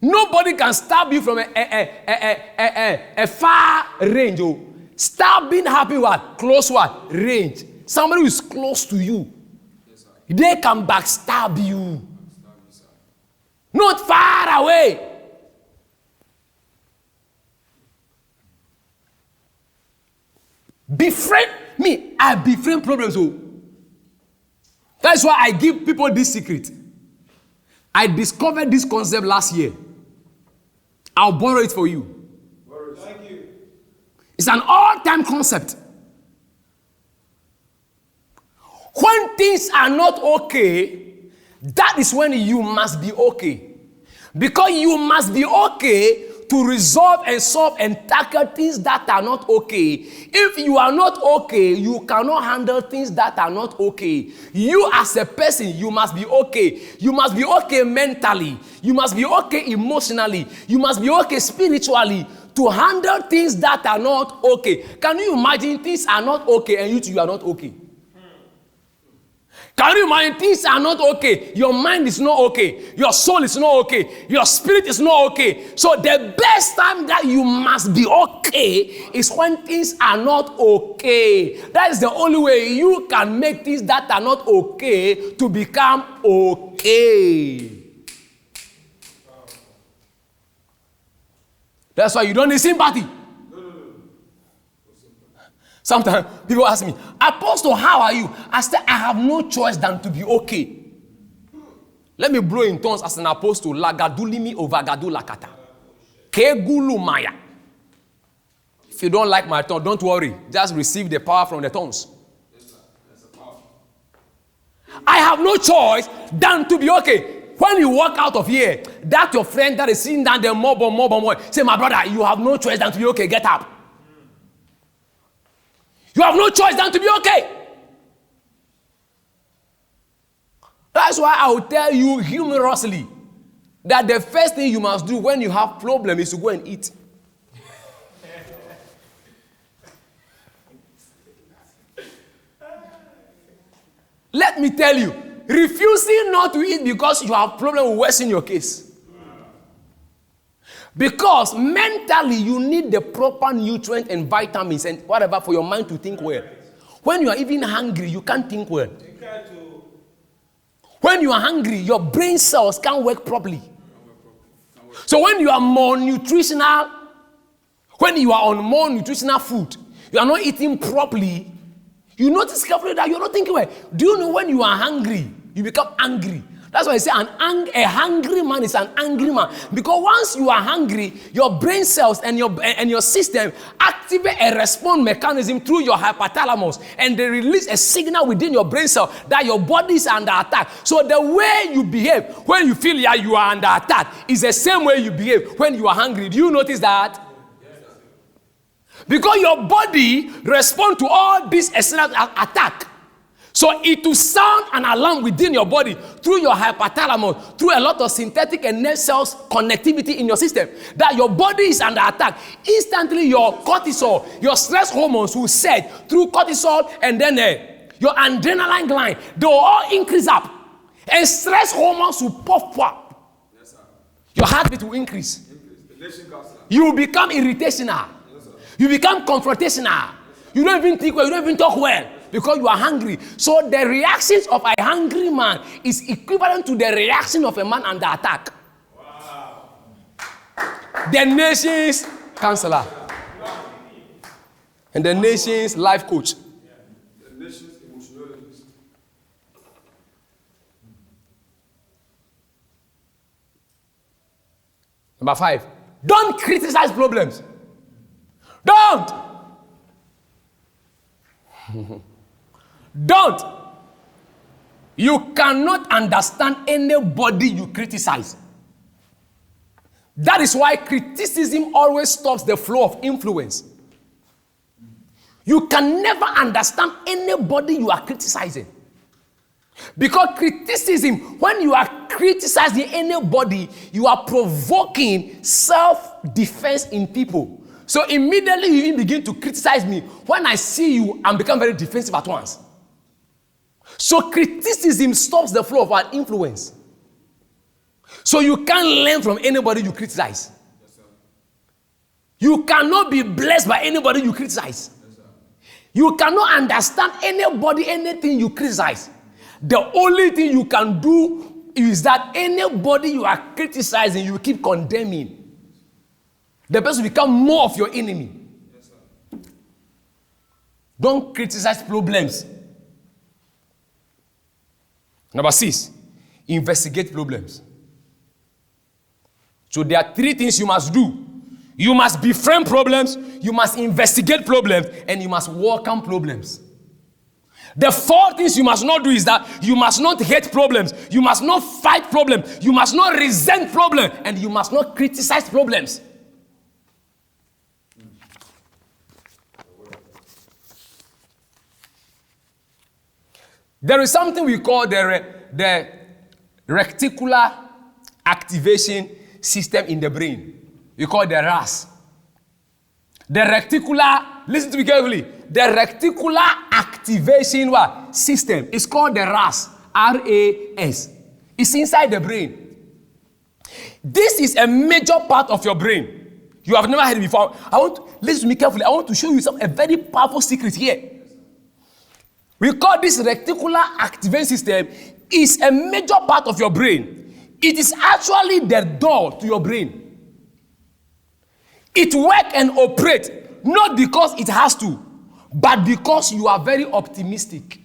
Nobody can stab you from a far range. Oh. Stabbing happen what? Close what? Range. Somebody who is close to you. Yes, they can backstab you. Not far away. Befriend me. I befriend problems. Oh. That's why I give people this secret. I discovered this concept last year. I'll borrow it for you. Thank you. It's an all-time concept. When things are not okay, that is when you must be okay. Because you must be okay to resolve and solve and tackle things that are not okay. If you are not okay, you cannot handle things that are not okay. You as a person, you must be okay. You must be okay mentally. You must be okay emotionally. You must be okay spiritually to handle things that are not okay. Can you imagine things are not okay and you are not okay? Can you imagine things are not okay? Your mind is not okay. Your soul is not okay. Your spirit is not okay. So the best time that you must be okay is when things are not okay. That is the only way you can make things that are not okay to become okay. That's why you don't need sympathy. Sometimes people ask me, Apostle, how are you? I said, I have no choice than to be okay. Let me blow in tongues as an apostle. Lagadulimi ovagadu lakata. Kegulu maya. If you don't like my tongue, don't worry. Just receive the power from the tongues. I have no choice than to be okay. When you walk out of here, that your friend that is sitting down there, mob, say, my brother, you have no choice than to be okay. Get up. You have no choice than to be okay. That's why I will tell you humorously that the first thing you must do when you have problem is to go and eat. Let me tell you, refusing not to eat because you have problem will worsen your case. Because mentally you need the proper nutrient and vitamins and whatever for your mind to think well. When you are even hungry, you can't think well. When you are hungry, your brain cells can't work properly. So when you are more nutritional, when you are on more nutritional food, you are not eating properly, you notice carefully that you are not thinking well. Do you know when you are hungry, you become angry? That's why I say a hungry man is an angry man. Because once you are hungry, your brain cells and your system activate a response mechanism through your hypothalamus. And they release a signal within your brain cell that your body is under attack. So the way you behave when you feel like you are under attack is the same way you behave when you are hungry. Do you notice that? Because your body responds to all this external attack. So it will sound an alarm within your body through your hypothalamus, through a lot of synthetic and nerve cells connectivity in your system, that your body is under attack. Instantly your cortisol, your stress hormones will surge through cortisol, and then your adrenaline gland, they will all increase up. And stress hormones will pop up. Yes, sir. Your heartbeat will increase. You will become irritational. Yes, you become confrontational. Yes, you don't even think well, you don't even talk well. Because you are hungry. So the reactions of a hungry man is equivalent to the reaction of a man under attack. Wow. The nation's counselor. Wow. And the nation's life coach. The nation's emotionalist. Number 5. Don't criticize problems. Don't. Don't. You cannot understand anybody you criticize. That is why criticism always stops the flow of influence. You can never understand anybody you are criticizing. Because criticism, when you are criticizing anybody, you are provoking self-defense in people. So immediately you even begin to criticize me. When I see you, I'm become very defensive at once. So criticism stops the flow of our influence. So you can't learn from anybody you criticize. Yes, sir. You cannot be blessed by anybody you criticize. Yes, sir. You cannot understand anybody, anything you criticize. The only thing you can do is that anybody you are criticizing, you keep condemning. The person will become more of your enemy. Yes, sir. Don't criticize problems. Number 6, investigate problems. So there are 3 things you must do. You must befriend problems, you must investigate problems, and you must welcome problems. The 4 things you must not do is that you must not hate problems, you must not fight problems, you must not resent problems, and you must not criticize problems. There is something we call the reticular activation system in the brain. We call it the RAS. The reticular, listen to me carefully, the reticular activation system is called the RAS, R-A-S. It's inside the brain. This is a major part of your brain. You have never heard it before. Listen to me carefully. I want to show you a very powerful secret here. We call this reticular activation system is a major part of your brain. It is actually the door to your brain. It works and operates not because it has to, but because you are very optimistic.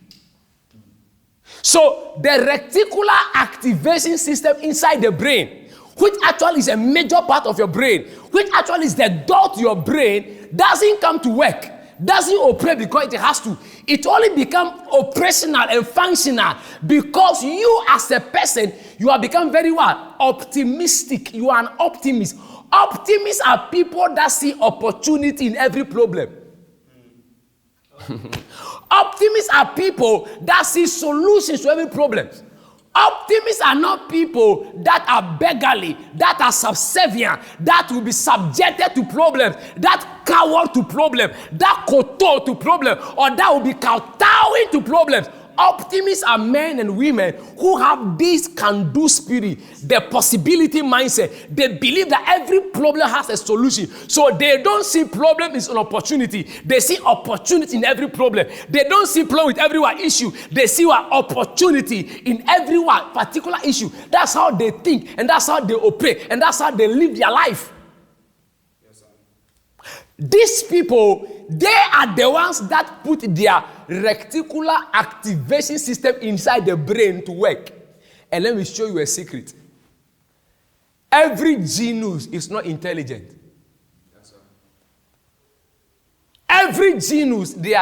So the reticular activation system inside the brain, which actually is a major part of your brain, which actually is the door to your brain, doesn't come to work. Doesn't operate because it has to. It only becomes operational and functional because you as a person, you have become very optimistic. You are an optimist. Optimists are people that see opportunity in every problem. Optimists are people that see solutions to every problem. Optimists are not people that are beggarly, that are subservient, that will be subjected to problems, that cower to problems, that kowtow to problems, or that will be kowtowing to problems. Optimists are men and women who have this can-do spirit, the possibility mindset. They believe that every problem has a solution. So they don't see problem as an opportunity. They see opportunity in every problem. They don't see problem with every issue. They see opportunity in every particular issue. That's how they think, and that's how they operate, and that's how they live their life. These people, they are the ones that put their reticular activation system inside the brain to work. And let me show you a secret. Every genius is not intelligent. Yes, sir. Every genius, they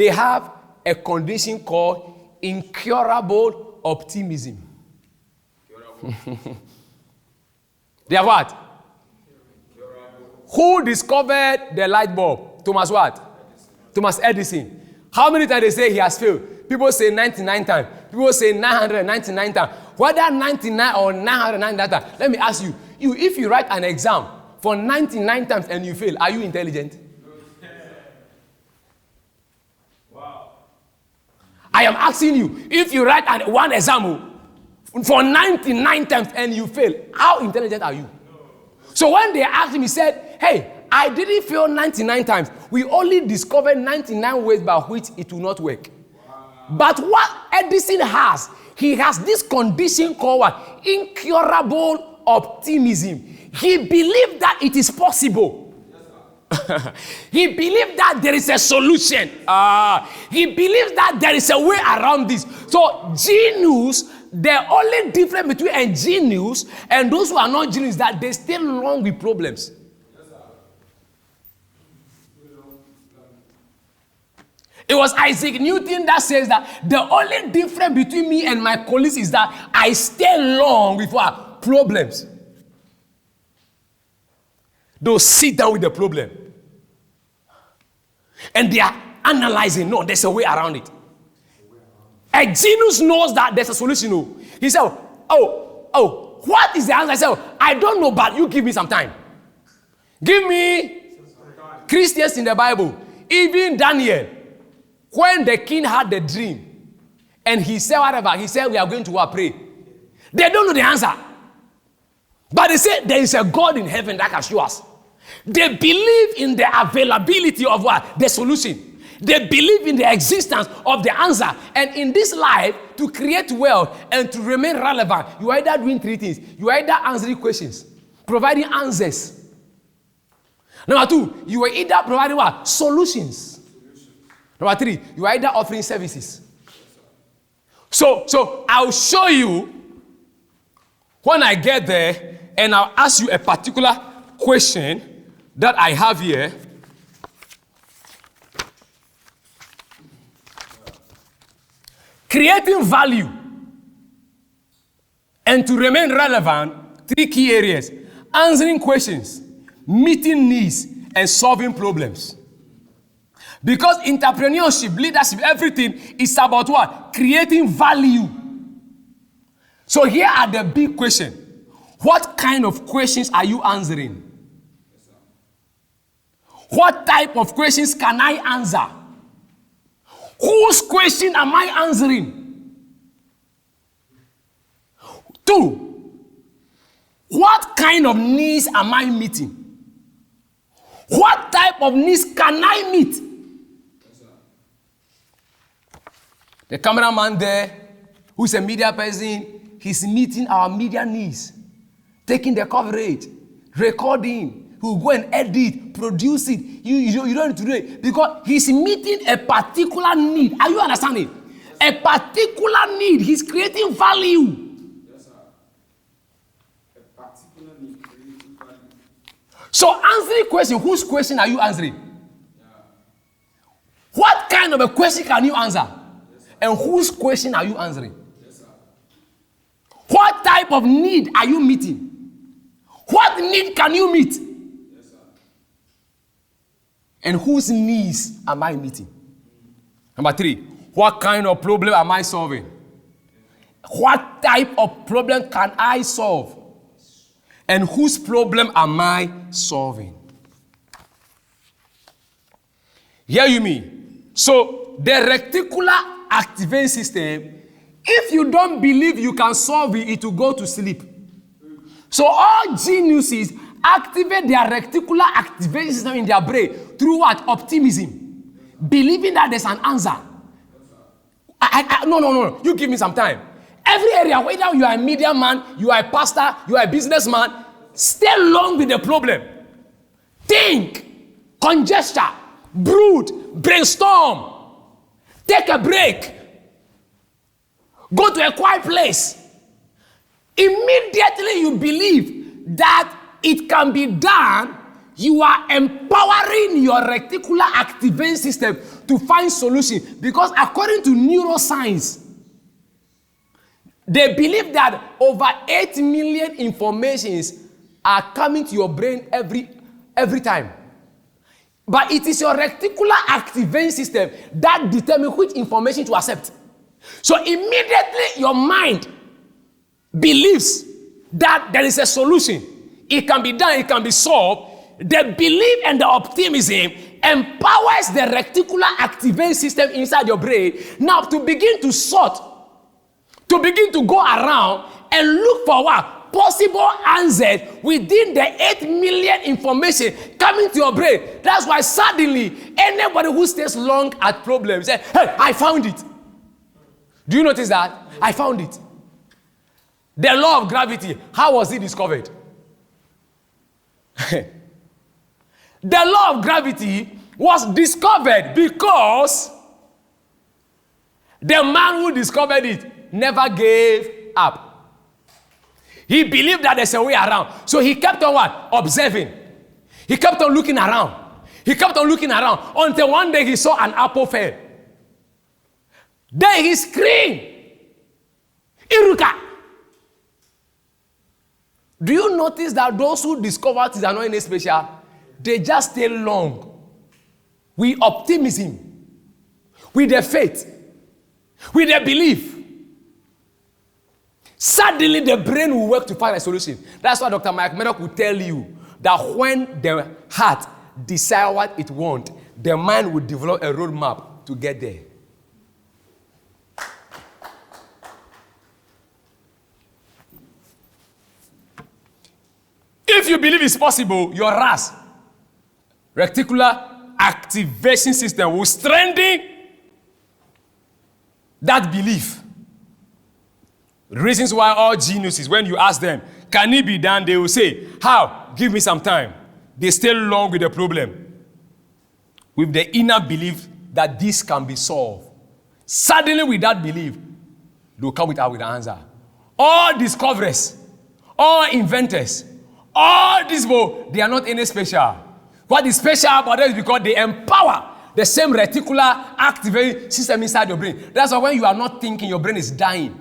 have a condition called incurable optimism. They have what? Who discovered the light bulb? Thomas what? Thomas Edison. How many times they say he has failed? People say 99 times. People say 999 times. Whether 99 or 999 times, let me ask you, if you write an exam for 99 times and you fail, are you intelligent? Wow. I am asking you, if you write one exam for 99 times and you fail, how intelligent are you? So when they asked him, he said, hey, I didn't fail 99 times. We only discovered 99 ways by which it will not work. Wow. But what Edison has, he has this condition called what? Incurable optimism. He believed that it is possible. Yes, he believed that there is a solution. He believes that there is a way around this. So genius, the only difference between a genius and those who are not genius is that they still wrong with problems. It was Isaac Newton that says that the only difference between me and my colleagues is that I stay long with what? Problems. They'll sit down with the problem. And they are analyzing. No, there's a way around it. A genius knows that there's a solution. No. He said, what is the answer? I said, I don't know, but you give me some time. Give me Christians in the Bible. Even Daniel, when the king had the dream, and he said whatever, he said, we are going to pray. They don't know the answer. But they say there is a God in heaven that can show us. They believe in the availability of what? The solution. They believe in the existence of the answer. And in this life, to create wealth and to remain relevant, you are either doing three things. You are either answering questions, providing answers. Number two, you are either providing what? Solutions. Number three, you are either offering services. So I'll show you when I get there, and I'll ask you a particular question that I have here. Creating value and to remain relevant, three key areas: answering questions, meeting needs, and solving problems. Because entrepreneurship, leadership, everything is about what? Creating value. So here are the big questions. What kind of questions are you answering? What type of questions can I answer? Whose question am I answering? 2, what kind of needs am I meeting? What type of needs can I meet? The cameraman there, who's a media person, he's meeting our media needs, taking the coverage, recording. He'll go and edit, produce it. You don't need to do it because he's meeting a particular need. Are you understanding? A particular need. He's creating value. Yes, sir. A particular need, creating value. So answering question, whose question are you answering? Yeah. What kind of a question can you answer? Yes, and whose question are you answering? Yes, sir. What type of need are you meeting? What need can you meet? Yes, sir. And whose needs am I meeting? Number 3, what kind of problem am I solving? What type of problem can I solve? And whose problem am I solving? Hear you me? So the reticular activating system, if you don't believe you can solve it, it will go to sleep. So all geniuses activate their reticular activation system in their brain through what? Optimism. Believing that there's an answer. No. You give me some time. Every area, whether you are a media man, you are a pastor, you are a businessman, stay long with the problem. Think, conjecture, brood, brainstorm, take a break, go to a quiet place. Immediately you believe that it can be done, you are empowering your reticular activating system to find solutions. Because according to neuroscience, they believe that over 8 million informations are coming to your brain every time. But it is your reticular activating system that determines which information to accept. So immediately your mind believes that there is a solution. It can be done, it can be solved. The belief and the optimism empowers the reticular activating system inside your brain now to begin to sort, to begin to go around and look for what? Possible answers within the 8 million information coming to your brain. That's why suddenly anybody who stays long at problems says, hey, I found it. Do you notice that? I found it. The law of gravity, how was it discovered? The law of gravity was discovered because the man who discovered it never gave up. He believed that there's a way around. So he kept on what? Observing. He kept on looking around. He kept on looking around until one day he saw an apple fell. Then he screamed, Iruka. Do you notice that those who discover things are not any special, they just stay long with optimism, with their faith, with their belief. Suddenly the brain will work to find a solution. That's why Dr. Mike Medoc will tell you that when the heart decides what it wants, the mind will develop a roadmap to get there. If you believe it's possible, your RAS, reticular activation system, will strengthen that belief. Reasons why all geniuses, when you ask them, can it be done? They will say, how? Give me some time. They stay long with the problem, with the inner belief that this can be solved. Suddenly with that belief, they'll come with the answer. All discoverers, all inventors, all these people, they are not any special. What is special about them is because they empower the same reticular activating system inside your brain. That's why when you are not thinking, your brain is dying.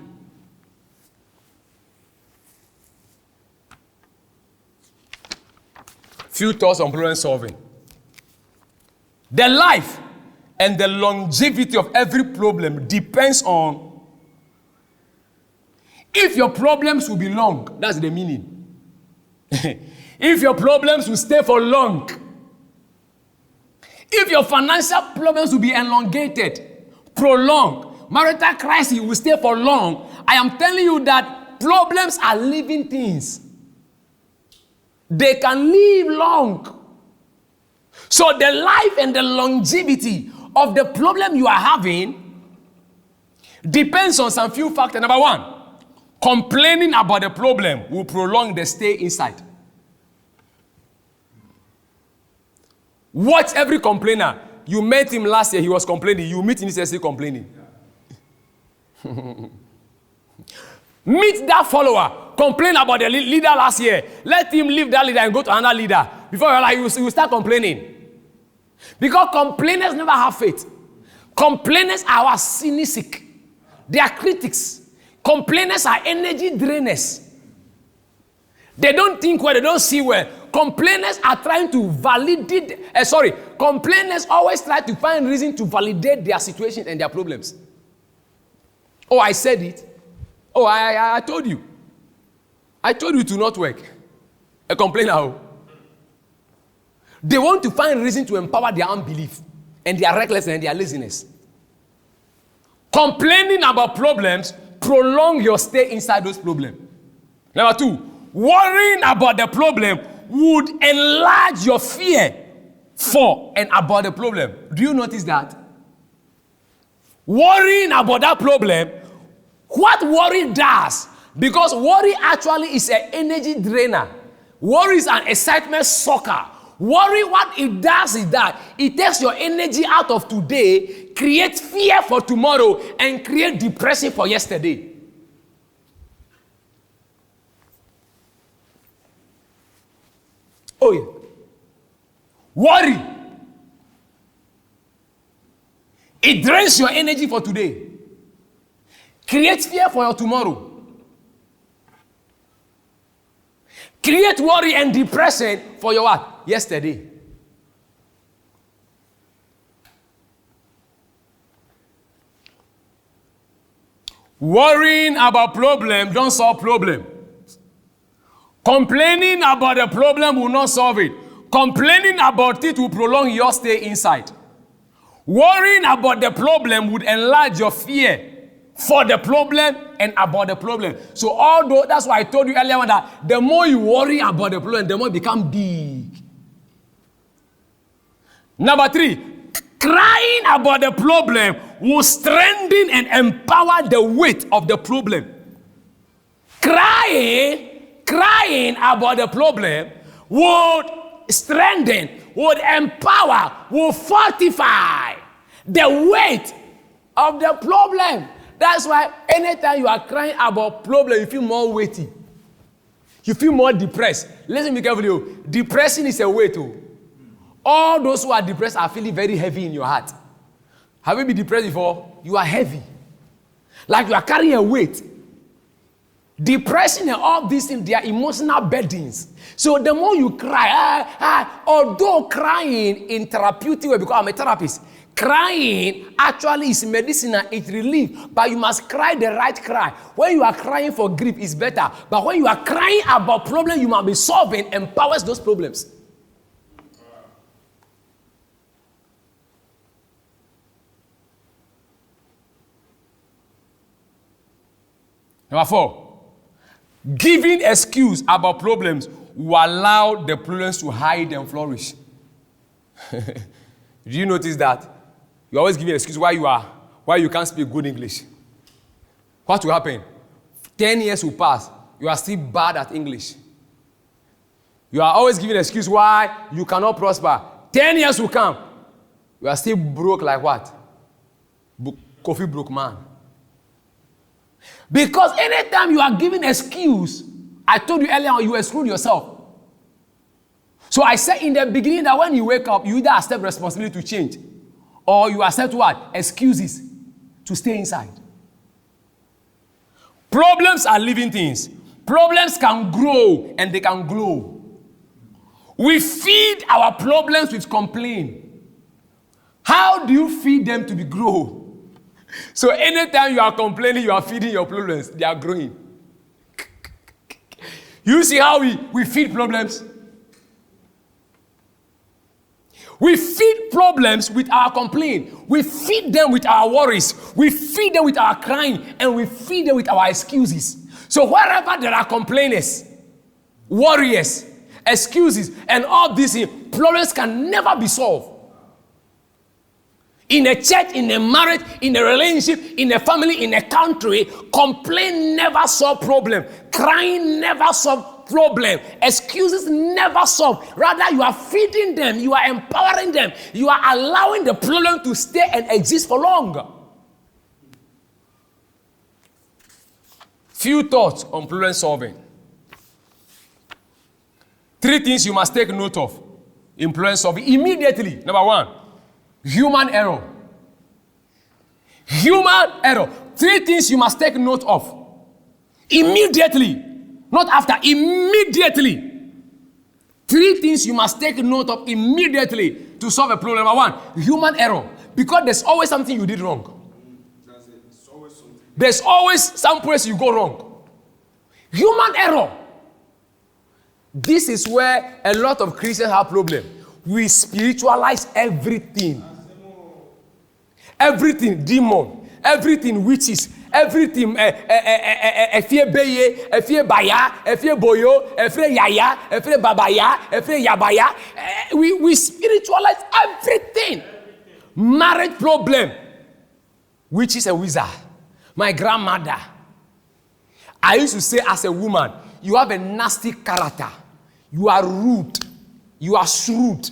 Few thoughts on problem solving. The life and the longevity of every problem depends on if your problems will be long. That's the meaning. If your problems will stay for long, if your financial problems will be elongated, prolonged, marital crisis will stay for long, I am telling you that problems are living things. They can live long. So the life and the longevity of the problem you are having depends on some few factors. Number one, complaining about the problem will prolong the stay inside. Watch every complainer. You met him last year, he was complaining. You meet him this year, still complaining. Meet that follower. Complain about the leader last year. Let him leave that leader and go to another leader. Before you're like, you start complaining. Because complainers never have faith. Complainers are cynic. They are critics. Complainers are energy drainers. They don't think well, they don't see well. Complainers are trying to validate, complainers always try to find reason to validate their situations and their problems. Oh, I said it. Oh, I told you. I told you to not work. A complainer. They want to find reason to empower their unbelief and their recklessness and their laziness. Complaining about problems prolong your stay inside those problems. Number two, worrying about the problem would enlarge your fear for and about the problem. Do you notice that? Worrying about that problem, what worry does, because worry actually is an energy drainer. Worry is an excitement sucker. Worry, what it does is that it takes your energy out of today, creates fear for tomorrow, and create depression for yesterday. Oh yeah. Worry. It drains your energy for today. Create fear for your tomorrow. Create worry and depression for your what? Yesterday. Worrying about problem don't solve problem. Complaining about the problem will not solve it. Complaining about it will prolong your stay inside. Worrying about the problem would enlarge your fear for the problem and about the problem. So although that's why I told you earlier that the more you worry about the problem, the more it becomes big. Number three, crying about the problem will strengthen and empower the weight of the problem. Crying about the problem would strengthen, would empower, would fortify the weight of the problem. That's why anytime you are crying about problem, you feel more weighty. You feel more depressed. Listen to me carefully. Depression is a weight. All those who are depressed are feeling very heavy in your heart. Have you been depressed before? You are heavy. Like you are carrying a weight. Depression and all these things, they are emotional burdens. So the more you cry, although crying in therapeutic way, because I'm a therapist, crying actually is medicinal, it's relief, but you must cry the right cry. When you are crying for grief, it's better. But when you are crying about problems you must be solving, empowers those problems. Number 4. Giving excuse about problems will allow the problems to hide and flourish. Do you notice that? You always give an excuse why you can't speak good English. What will happen? 10 years will pass. You are still bad at English. You are always giving an excuse why you cannot prosper. 10 years will come. You are still broke like what? Coffee broke man. Because anytime you are giving excuse, I told you earlier on, you exclude yourself. So I said in the beginning that when you wake up, you either accept responsibility to change, or you accept what? Excuses to stay inside. Problems are living things. Problems can grow and they can glow. We feed our problems with complaint. How do you feed them to be grow? So anytime you are complaining, you are feeding your problems. They are growing. You see how we feed problems? We feed problems with our complaint. We feed them with our worries. We feed them with our crying. And we feed them with our excuses. So wherever there are complainers, worries, excuses, and all these things, problems can never be solved. In a church, in a marriage, in a relationship, in a family, in a country, complaint never solve problem. Crying never solve problem. Excuses never solve. Rather, you are feeding them. You are empowering them. You are allowing the problem to stay and exist for longer. Few thoughts on problem solving. 3 things you must take note of in problem solving immediately. Number 1. Human error. Human error. 3 things you must take note of. Immediately. Not after. Immediately. 3 things you must take note of immediately to solve a problem. Number 1. Human error. Because there's always something you did wrong. That's it. It's always something. There's always some place you go wrong. Human error. This is where a lot of Christians have problems. We spiritualize everything. Everything demon, everything witches, everything efie beye, efie baya, efie boyo, efie yaya, efie babaya, efie yabaya. We spiritualize everything. Marriage problem, witches and wizard. My grandmother, I used to say as a woman, you have a nasty character. You are rude. You are shrewd.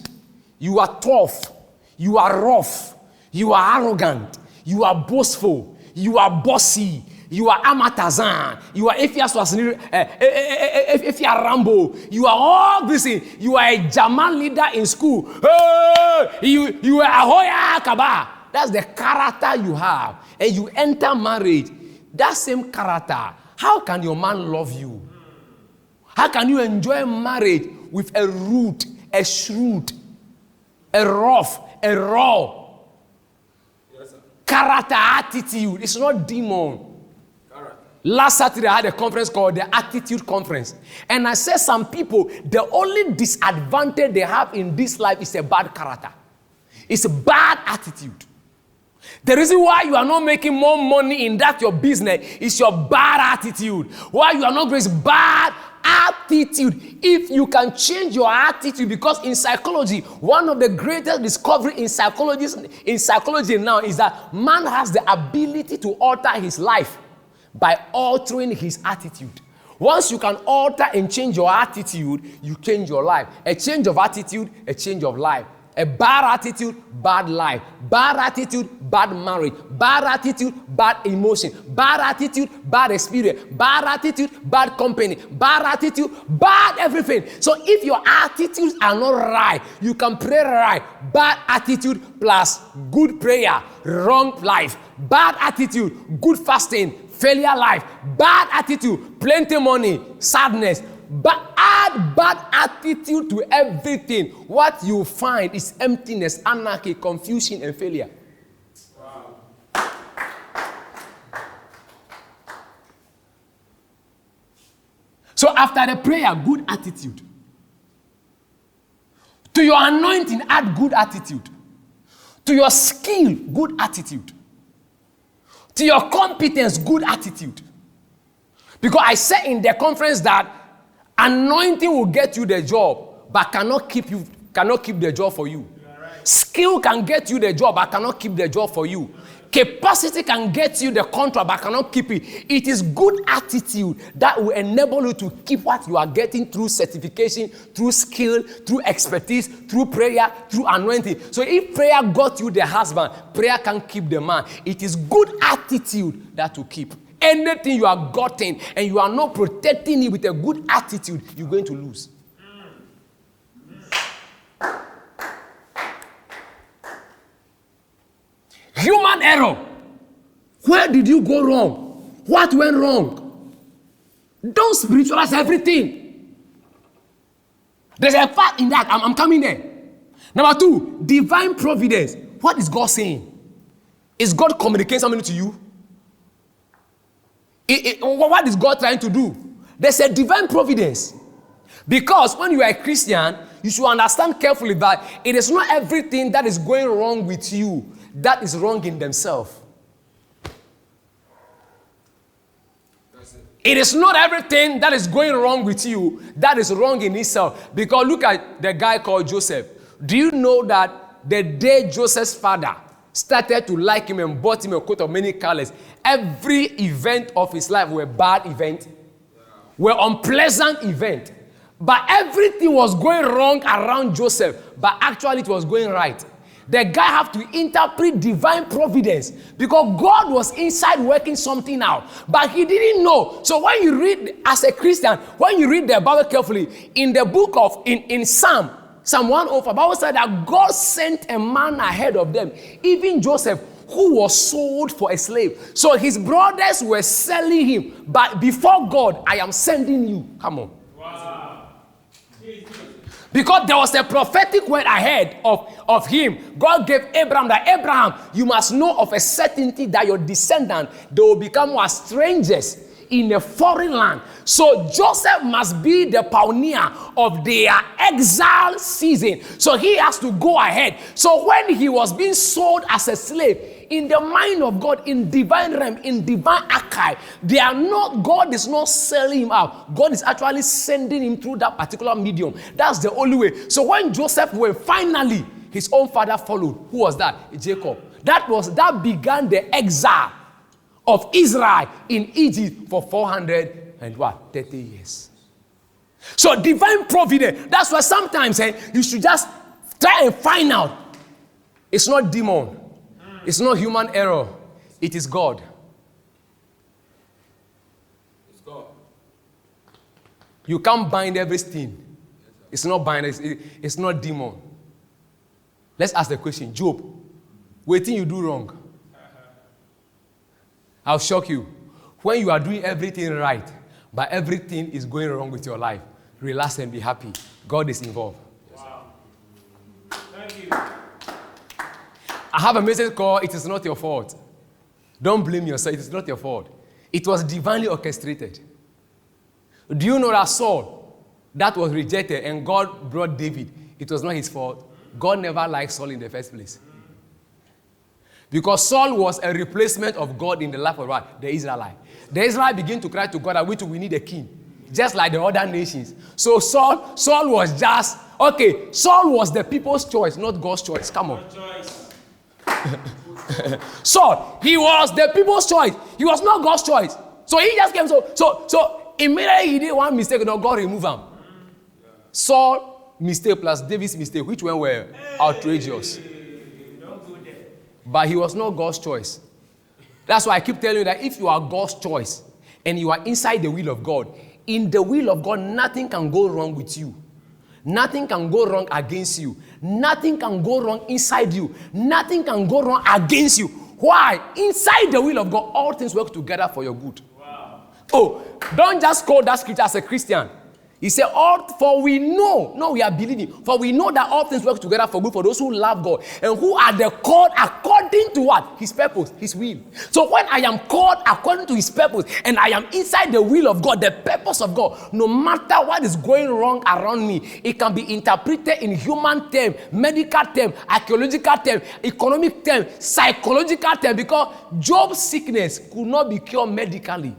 You are tough. You are rough. You are arrogant. You are boastful. You are bossy. You are Amatazan. You are if you are Rambo. You are all this. You are a German leader in school. Hey! You are Ahoya Kaba. That's the character you have. And you enter marriage. That same character. How can your man love you? How can you enjoy marriage with a rude, a shrewd, a rough, a raw character, attitude? It's not demon. Last Saturday, I had a conference called the Attitude Conference. And I said some people, the only disadvantage they have in this life is a bad character. It's a bad attitude. The reason why you are not making more money in that your business is your bad attitude. Why you are not growing is bad attitude. If you can change your attitude, because in psychology, one of the greatest discovery in psychology now is that man has the ability to alter his life by altering his attitude. Once you can alter and change your attitude, you change your life. A change of attitude, a change of life. A bad attitude, bad life. Bad attitude, bad marriage. Bad attitude, bad emotion. Bad attitude, bad experience. Bad attitude, bad company. Bad attitude, bad everything. So if your attitudes are not right, you can pray right. Bad attitude plus good prayer, wrong life. Bad attitude, good fasting, failure life. Bad attitude, plenty money, sadness. But add bad attitude to everything. What you find is emptiness, anarchy, confusion, and failure. Wow. So after the prayer, good attitude. To your anointing, add good attitude. To your skill, good attitude. To your competence, good attitude. Because I said in the conference that anointing will get you the job, but cannot keep the job for you. Right. Skill can get you the job, but cannot keep the job for you. Capacity can get you the contract, but cannot keep it. It is good attitude that will enable you to keep what you are getting through certification, through skill, through expertise, through prayer, through anointing. So if prayer got you the husband, prayer can keep the man. It is good attitude that will keep. Anything you are gotten and you are not protecting it with a good attitude, you're going to lose. Human error. Where did you go wrong? What went wrong? Don't spiritualize everything. There's a fact in that. I'm coming there. Number 2, divine providence. What is God saying? Is God communicating something to you? What is God trying to do? There's a divine providence. Because when you are a Christian, you should understand carefully that it is not everything that is going wrong with you that is wrong in themselves. It is not everything that is going wrong with you that is wrong in itself. Because look at the guy called Joseph. Do you know that the day Joseph's father started to like him and bought him a coat of many colors, every event of his life were bad events, were unpleasant events. But everything was going wrong around Joseph, but actually it was going right. The guy have to interpret divine providence because God was inside working something out, but he didn't know. So when you read as a Christian, when you read the Bible carefully, in the book of, in Psalm 105, the Bible said that God sent a man ahead of them, even Joseph, who was sold for a slave. So his brothers were selling him, but before God, I am sending you. Come on. Wow. Because there was a prophetic word ahead of him. God gave Abraham that, Abraham, you must know of a certainty that your descendants, they will become as strangers in a foreign land. So Joseph must be the pioneer of their exile season. So he has to go ahead. So when he was being sold as a slave, in the mind of God, in divine realm, in divine archive, God is not selling him out. God is actually sending him through that particular medium. That's the only way. So when Joseph went, finally, his own father followed. Who was that? Jacob. That began the exile of Israel in Egypt for 430 years. So divine providence. That's why sometimes you should just try and find out. It's not demon. It's not human error. It is God. It's God. You can't bind everything. It's not bind. It's not demon. Let's ask the question. Job, what thing you do wrong? I'll shock you. When you are doing everything right, but everything is going wrong with your life, relax and be happy. God is involved. Wow. Thank you. I have a message called, It Is Not Your Fault. Don't blame yourself. It is not your fault. It was divinely orchestrated. Do you know that Saul, that was rejected, and God brought David? It was not his fault. God never liked Saul in the first place. Because Saul was a replacement of God in the life of what? The Israelite. The Israelite began to cry to God that we need a king. Just like the other nations. So Saul was just, Saul was the people's choice, not God's choice. Come on. Saul, he was the people's choice. He was not God's choice. So he just came. So immediately he did one mistake, God removed him. Saul mistake plus David's mistake. Which one were? outrageous. Don't go there. But he was not God's choice. That's why I keep telling you that if you are God's choice and you are inside the will of God, in the will of God, nothing can go wrong with you. Nothing can go wrong against you. Nothing can go wrong inside you. Nothing can go wrong against you. Why? Inside the will of God, all things work together for your good. Wow. Oh, don't just quote that scripture as a Christian. He said, for we know, no, we are believing, for we know that all things work together for good for those who love God and who are the called according to what? His purpose, his will. So when I am called according to his purpose and I am inside the will of God, the purpose of God, no matter what is going wrong around me, it can be interpreted in human terms, medical terms, archaeological terms, economic terms, psychological terms, because Job's sickness could not be cured medically.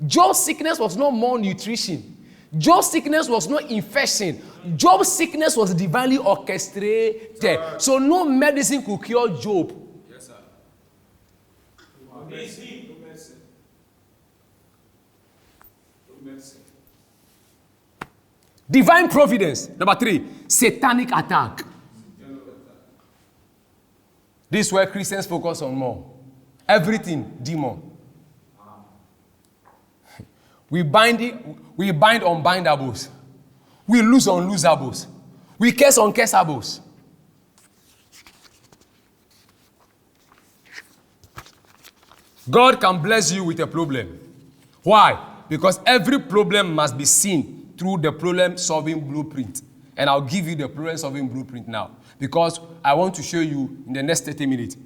Job's sickness was not malnutrition. Job's sickness was not infection. Job's sickness was divinely orchestrated. So no medicine could cure Job. Yes, sir. No medicine. No medicine. Divine providence. Number 3, satanic attack. This is where Christians focus on more. Everything, demon. We bind unbindables. We lose unlosables. We curse uncursables. God can bless you with a problem. Why? Because every problem must be seen through the problem-solving blueprint. And I'll give you the problem-solving blueprint now. Because I want to show you in the next 30 minutes.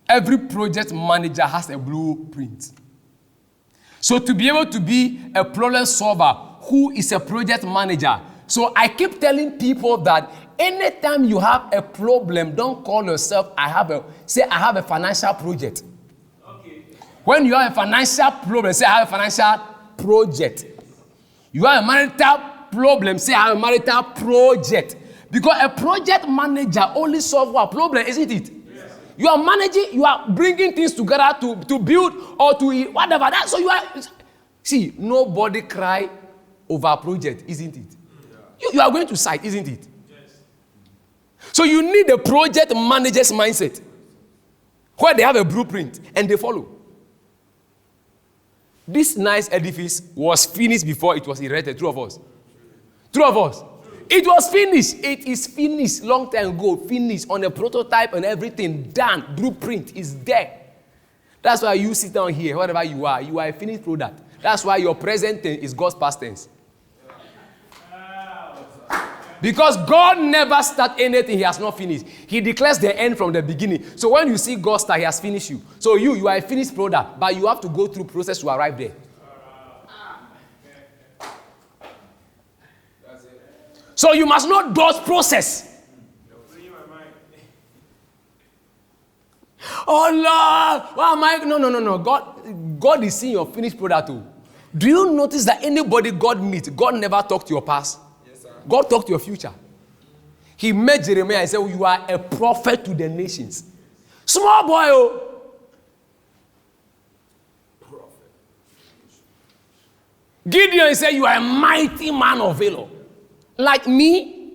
Every project manager has a blueprint. So to be able to be a problem solver who is a project manager, so I keep telling people that anytime you have a problem, don't call yourself, I have a financial project. Okay. When you have a financial problem, say I have a financial project. You have a marital problem, say I have a marital project. Because a project manager only solves what problem, isn't it? You are managing, you are bringing things together to build or to whatever. That's so you are. See, nobody cry over a project, isn't it? You are going to site, isn't it? Yes. So you need a project manager's mindset where they have a blueprint and they follow. This nice edifice was finished before it was erected. True of us? True of us? It was finished. It is finished long time ago. Finished on a prototype and everything. Done. Blueprint is there. That's why you sit down here, whatever you are a finished product. That's why your present tense is God's past tense. Because God never starts anything he has not finished. He declares the end from the beginning. So when you see God start, he has finished you. So you are a finished product, but you have to go through process to arrive there. So you must not dodge process. Oh Lord, why am I? No. God is seeing your finished product too. Do you notice that anybody God meets, God never talked to your past? Yes, sir. God talked to your future. He met Jeremiah and said, you are a prophet to the nations. Small boy, oh. Prophet. Gideon said, you are a mighty man of valor. Like me.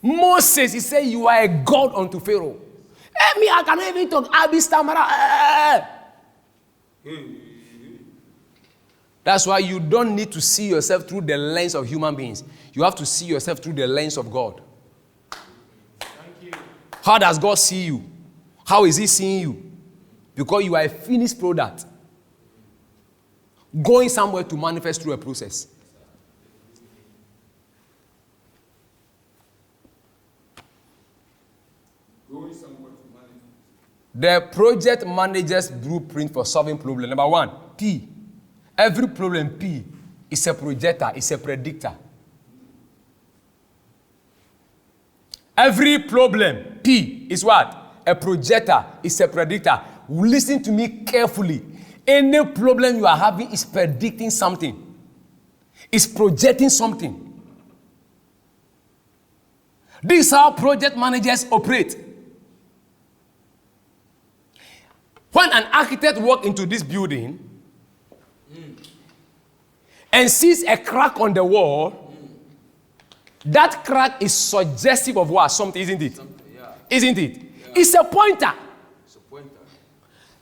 Moses, he said, you are a God unto Pharaoh. Hey, me, I cannot even talk. I'll be stammering. That's why you don't need to see yourself through the lens of human beings. You have to see yourself through the lens of God. Thank you. How does God see you? How is he seeing you? Because you are a finished product. Going somewhere to manifest through a process. Going somewhere to manage. The project manager's blueprint for solving problem. Number 1, P. Every problem, P, is a projector, is a predictor. Every problem, P, is what? A projector, is a predictor. Listen to me carefully. Any problem you are having is predicting something. It's projecting something. This is how project managers operate. When an architect walks into this building and sees a crack on the wall, That crack is suggestive of what? Something, isn't it? Isn't it? It's a pointer.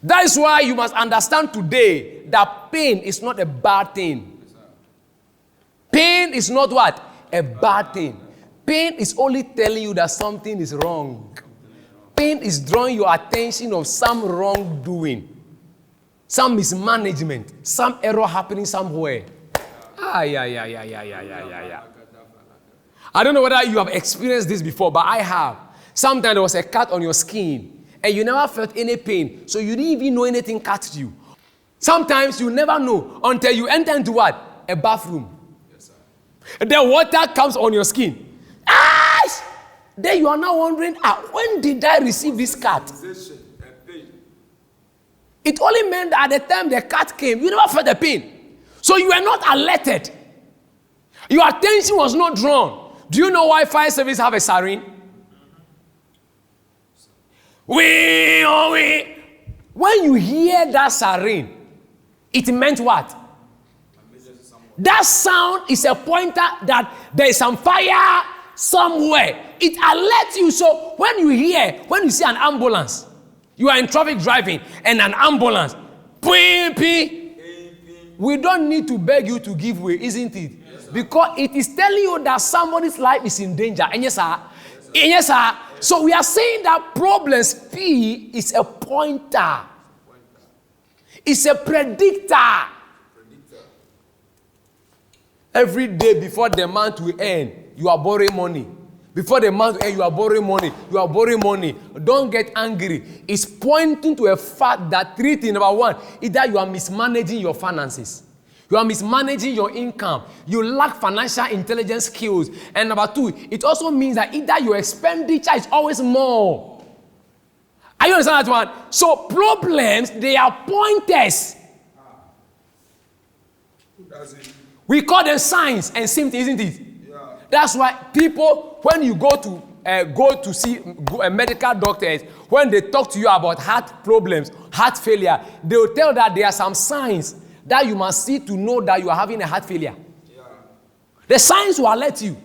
That is why you must understand today that pain is not a bad thing. Pain is not what? A bad thing. Pain is only telling you that something is wrong. Pain is drawing your attention of some wrongdoing, some mismanagement, some error happening somewhere. Yeah. I don't know whether you have experienced this before, but I have. Sometimes there was a cut on your skin and you never felt any pain, so you didn't even know anything cut you. Sometimes you never know until you enter into what? A bathroom. Yes, sir. The water comes on your skin. Then you are now wondering, when did I receive this cut? It only meant that at the time the cut came, you never felt the pain. So you were not alerted. Your attention was not drawn. Do you know why fire service have a siren? When you hear that siren, it meant what? That sound is a pointer that there is some fire somewhere. It alerts you. So when you see an ambulance, you are in traffic driving and an ambulance, we don't need to beg you to give way, isn't it? Yes, because it is telling you that somebody's life is in danger. And yes, sir. Yes, sir. So we are saying that problems P is a pointer. It's a predictor. Every day before the month will end, you are borrowing money. Before the month will end, you are borrowing money. You are borrowing money. Don't get angry. It's pointing to a fact that three things. Number one is that you are mismanaging your finances. You are mismanaging your income. You lack financial intelligence skills. And number two, it also means that either your expenditure is always more. Are you understand that one? So problems, they are pointers. We call them signs and symptoms, isn't it? Yeah. That's why people, when you go to see medical doctors, when they talk to you about heart problems, heart failure, they will tell that there are some signs that you must see to know that you are having a heart failure. Yeah. The signs will alert you.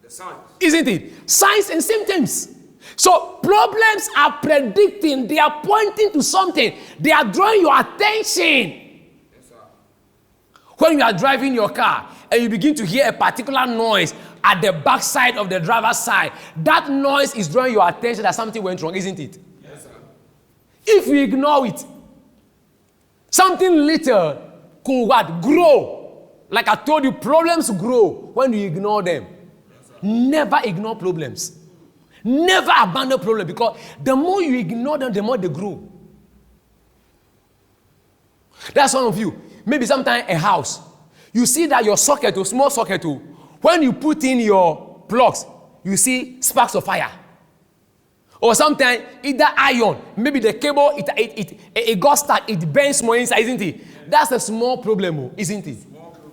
The signs. Isn't it? Signs and symptoms. So problems are predicting, they are pointing to something, they are drawing your attention. When you are driving your car and you begin to hear a particular noise at the back side of the driver's side, that noise is drawing your attention that something went wrong, isn't it? Yes, sir. If you ignore it, something little could what? Grow. Like I told you, problems grow when you ignore them. Yes, never ignore problems. Never abandon problems, because the more you ignore them, the more they grow. That's one of you. Maybe sometimes a house, you see that your socket, or small socket, when you put in your plugs, you see sparks of fire. Or sometimes either iron, maybe the cable, it got stuck, it burns more inside, isn't it? That's a small problem, isn't it?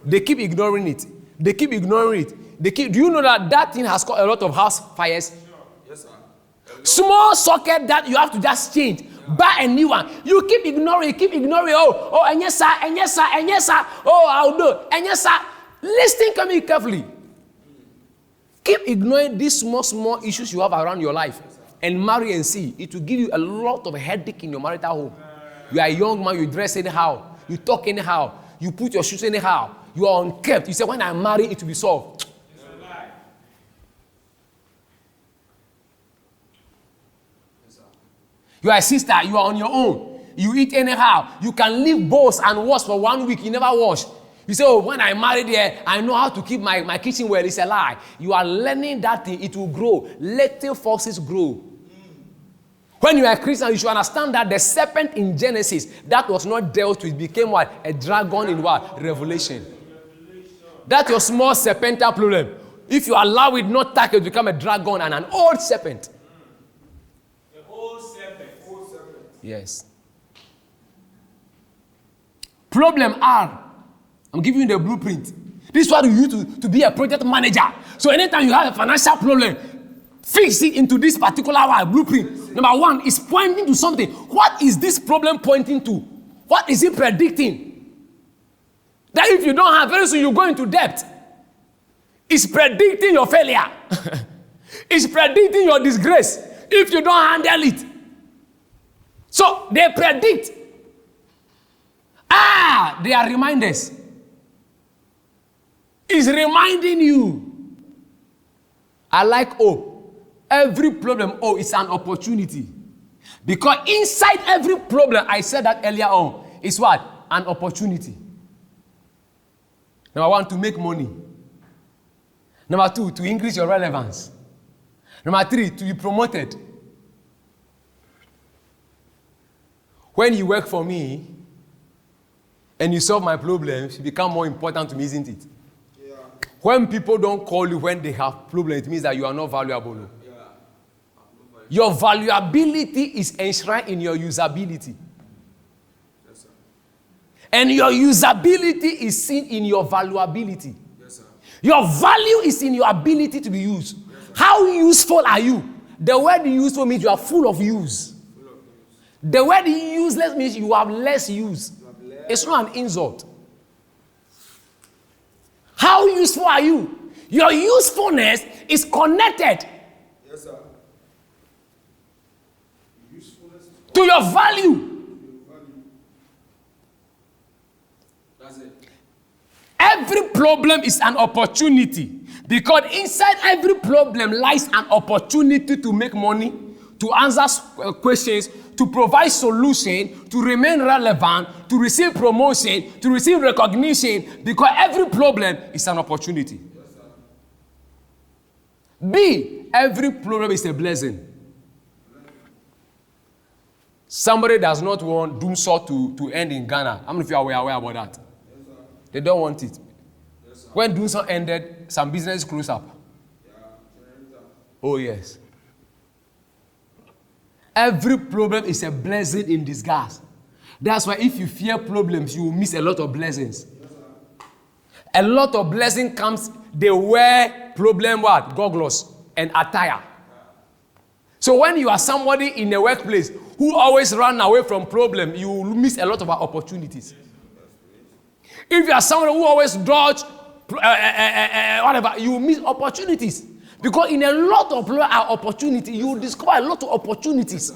They keep ignoring it. They keep ignoring it. Do you know that thing has caused a lot of house fires? Yes, sir. Small socket that you have to just change. Buy a new one. You keep ignoring. Oh, and yes, sir. Oh, I'll do. And yes, sir. Listen to me carefully. Keep ignoring these small issues you have around your life, and marry and see. It will give you a lot of headache in your marital home. You are a young man, you dress anyhow, you talk anyhow, you put your shoes anyhow, you are unkept. You say, when I marry, it will be solved. You are a sister, you are on your own. You eat anyhow. You can leave bowls and wash for 1 week, you never wash. You say, oh, when I married there, I know how to keep my kitchen well. It's a lie. You are learning that thing, it will grow. Little foxes grow. When you are a Christian, you should understand that the serpent in Genesis, that was not dealt with, became what? A dragon in what? Revelation. That's your small serpental problem. If you allow it not tackle, it become a dragon and an old serpent. Yes. Problem R. I'm giving you the blueprint. This is what you use to be a project manager. So anytime you have a financial problem, fix it into this particular blueprint. Number one is pointing to something. What is this problem pointing to? What is it predicting? That if you don't have, very soon you go into debt. It's predicting your failure. It's predicting your disgrace if you don't handle it. So they predict. They are reminders. It's reminding you. I like every problem, is an opportunity. Because inside every problem, I said that earlier on, is what? An opportunity. Number 1, to make money. Number 2, to increase your relevance. Number 3, to be promoted. When you work for me and you solve my problems, you become more important to me, isn't it? Yeah. When people don't call you when they have problems, it means that you are not valuable. Yeah. Your valuability is enshrined in your usability. Yes, sir. And your usability is seen in your valuability. Yes, sir. Your value is in your ability to be used. Yes, how useful are you? The word useful means you are full of use. The word useless means you have less use. It's not an insult. How useful are you? Your usefulness is connected to your value. That's it. Every problem is an opportunity, because inside every problem lies an opportunity to make money, to answer questions, to provide solution, to remain relevant, to receive promotion, to receive recognition, because every problem is an opportunity. Yes, sir. B, every problem is a blessing. Somebody does not want Doomsaw to end in Ghana. How many of you are aware about that? Yes, sir. They don't want it. Yes, sir. When Doomsaw ended, some business closed up. Yeah. Oh, yes. Every problem is a blessing in disguise. That's why if you fear problems, you will miss a lot of blessings. Yes, a lot of blessing comes, they wear problem what? Goggles and attire. Yeah. So when you are somebody in a workplace who always run away from problem, you will miss a lot of opportunities. If you are someone who always dodge whatever, you will miss opportunities. Because in a lot of opportunity, you will discover a lot of opportunities.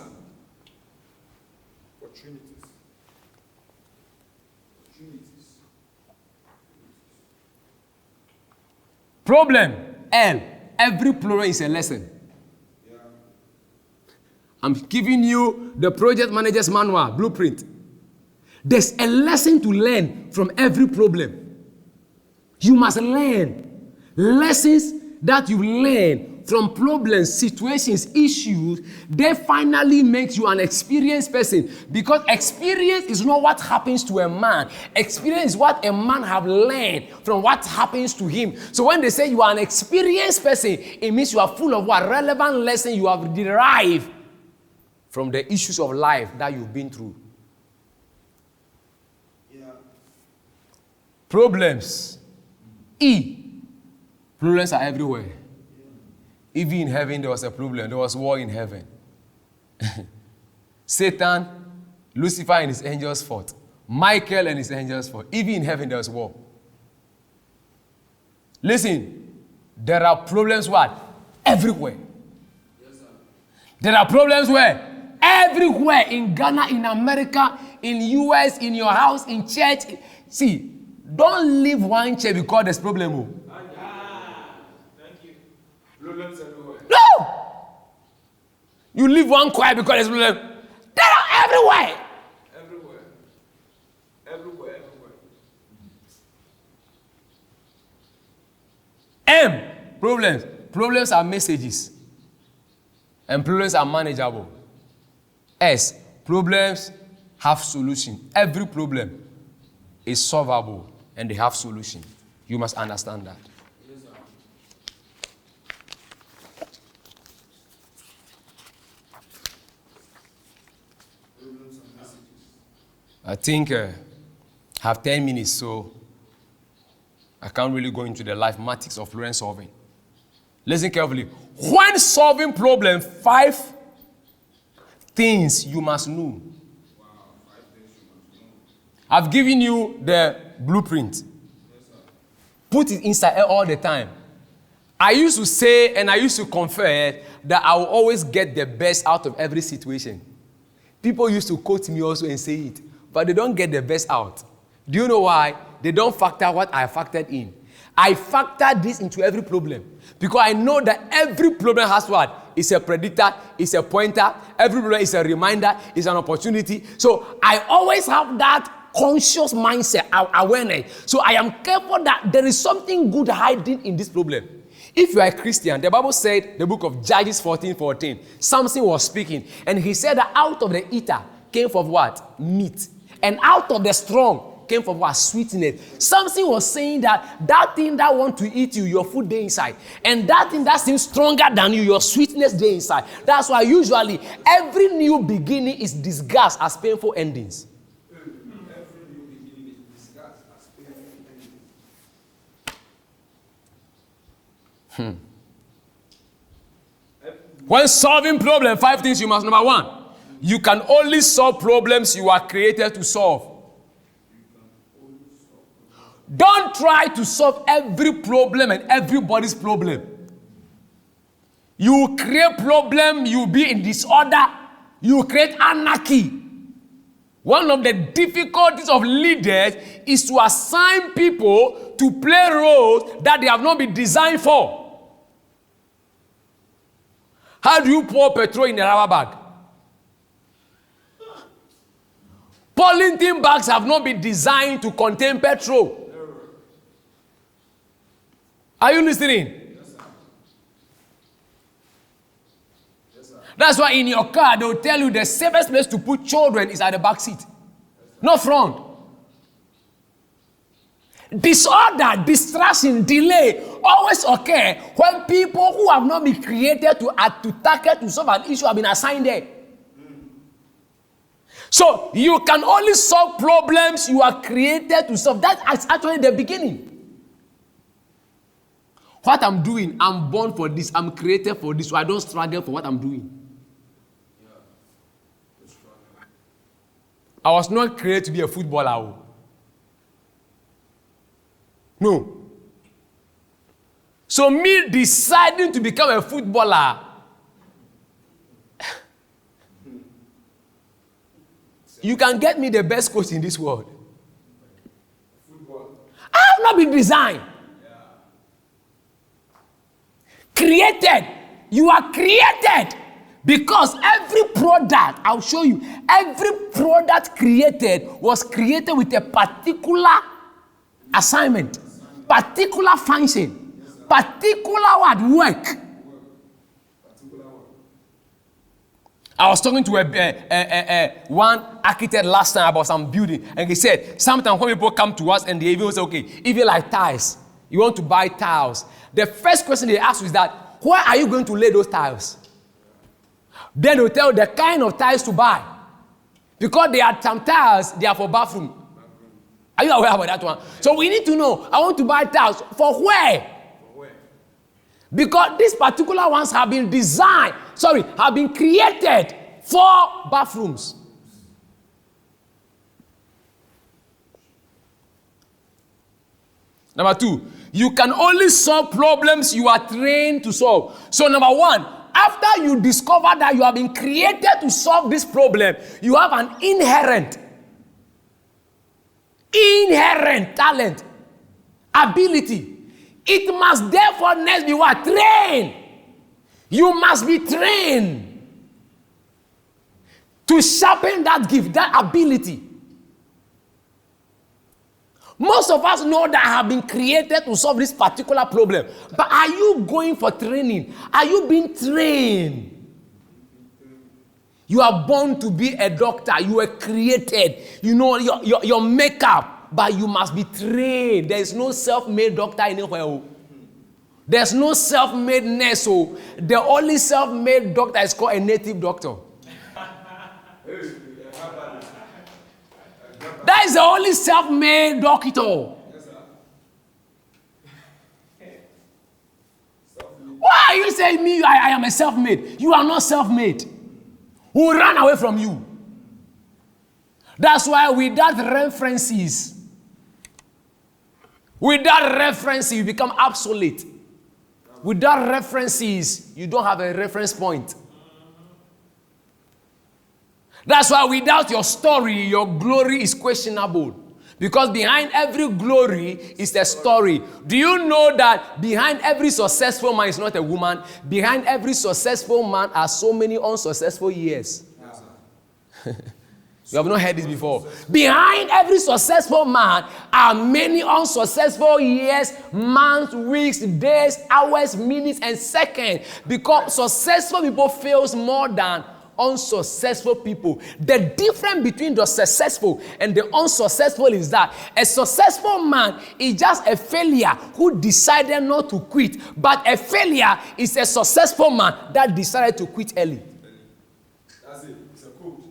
Problem, L. Every problem is a lesson. Yeah. I'm giving you the project manager's manual, blueprint. There's a lesson to learn from every problem. You must learn lessons that you learn from problems, situations, issues. They finally make you an experienced person, because experience is not what happens to a man. Experience is what a man have learned from what happens to him. So when they say you are an experienced person, it means you are full of what relevant lesson you have derived from the issues of life that you've been through. Yeah. Problems. E. Problems are everywhere. Even in heaven, there was a problem. There was war in heaven. Satan, Lucifer and his angels fought. Michael and his angels fought. Even in heaven, there was war. Listen, there are problems what? Everywhere. Yes, sir. There are problems where? Everywhere. In Ghana, in America, in US, in your house, in church. See, don't leave one church because there's problem. No! You leave one choir because there's problem. They are everywhere. Everywhere. Everywhere. M. Problems. Problems are messages. And problems are manageable. S. Problems have solution. Every problem is solvable and they have solution. You must understand that. I think I have 10 minutes, so I can't really go into the mathematics of problem solving. Listen carefully. When solving problem, 5 things you must know. Wow, 5 things you must know. I've given you the blueprint. Yes, sir. Put it inside all the time. I used to say and I used to confess that I will always get the best out of every situation. People used to quote me also and say it, but they don't get the best out. Do you know why? They don't factor what I factored in. I factor this into every problem because I know that every problem has what? It's a predictor, it's a pointer, every problem is a reminder, it's an opportunity. So I always have that conscious mindset, awareness. So I am careful that there is something good hiding in this problem. If you are a Christian, the Bible said, the book of Judges 14:14, Samson was speaking, and he said that out of the eater came from what? Meat. And out of the strong came from what? Sweetness. Samson was saying that thing that want to eat you, your food day inside. And that thing that seems stronger than you, your sweetness day inside. That's why usually every new beginning is discussed as painful endings. When solving problem, 5 things you must. Number 1, you can only solve problems you are created to solve. Don't try to solve every problem and everybody's problem. You create problem, you be in disorder, you create anarchy. One of the difficulties of leaders is to assign people to play roles that they have not been designed for. How do you pour petrol in a rubber bag? Polythene bags have not been designed to contain petrol. Are you listening? Yes, sir. Yes, sir. That's why in your car, they'll tell you the safest place to put children is at the back seat, not front. Disorder, distraction, delay always occur when people who have not been created to tackle to solve an issue have been assigned there. So you can only solve problems you are created to solve. That's actually the beginning. What I'm doing, I'm born for this. I'm created for this. So I don't struggle for what I'm doing. I was not created to be a footballer. No. So me deciding to become a footballer, you can get me the best coach in this world. Football. I have not been designed. Created. You are created. Because every product, I'll show you, every product created was created with a particular assignment, particular function, particular work. I was talking to one architect last time about some building, and he said, sometimes when people come to us and they even say, okay, even like tiles, you want to buy tiles, the first question they ask is that, where are you going to lay those tiles? Then they'll tell the kind of tiles to buy. Because there are some tiles, they are for bathroom. Are you aware about that one? So we need to know, I want to buy tiles. For where? Because these particular ones have been have been created for bathrooms. Number 2, you can only solve problems you are trained to solve. So number 1, after you discover that you have been created to solve this problem, you have an inherent talent, ability. It must therefore next be what? Trained. You must be trained to sharpen that gift, that ability. Most of us know that I have been created to solve this particular problem. But are you going for training? Are you being trained? You are born to be a doctor. You were created. You know your makeup. But you must be trained. There is no self-made doctor anywhere. There's no self-made nurse. The only self-made doctor is called a native doctor. That is the only self-made doctor. Why are you saying me? I am a self-made. You are not self-made. Who ran away from you? That's why without references, you become obsolete. Without references, you don't have a reference point. That's why without your story, your glory is questionable. Because behind every glory is a story. Do you know that behind every successful man is not a woman? Behind every successful man are so many unsuccessful years. You have not heard this before. Behind every successful man are many unsuccessful years, months, weeks, days, hours, minutes, and seconds. Because successful people fails more than unsuccessful people. The difference between the successful and the unsuccessful is that a successful man is just a failure who decided not to quit. But a failure is a successful man that decided to quit early. That's it. It's a quote.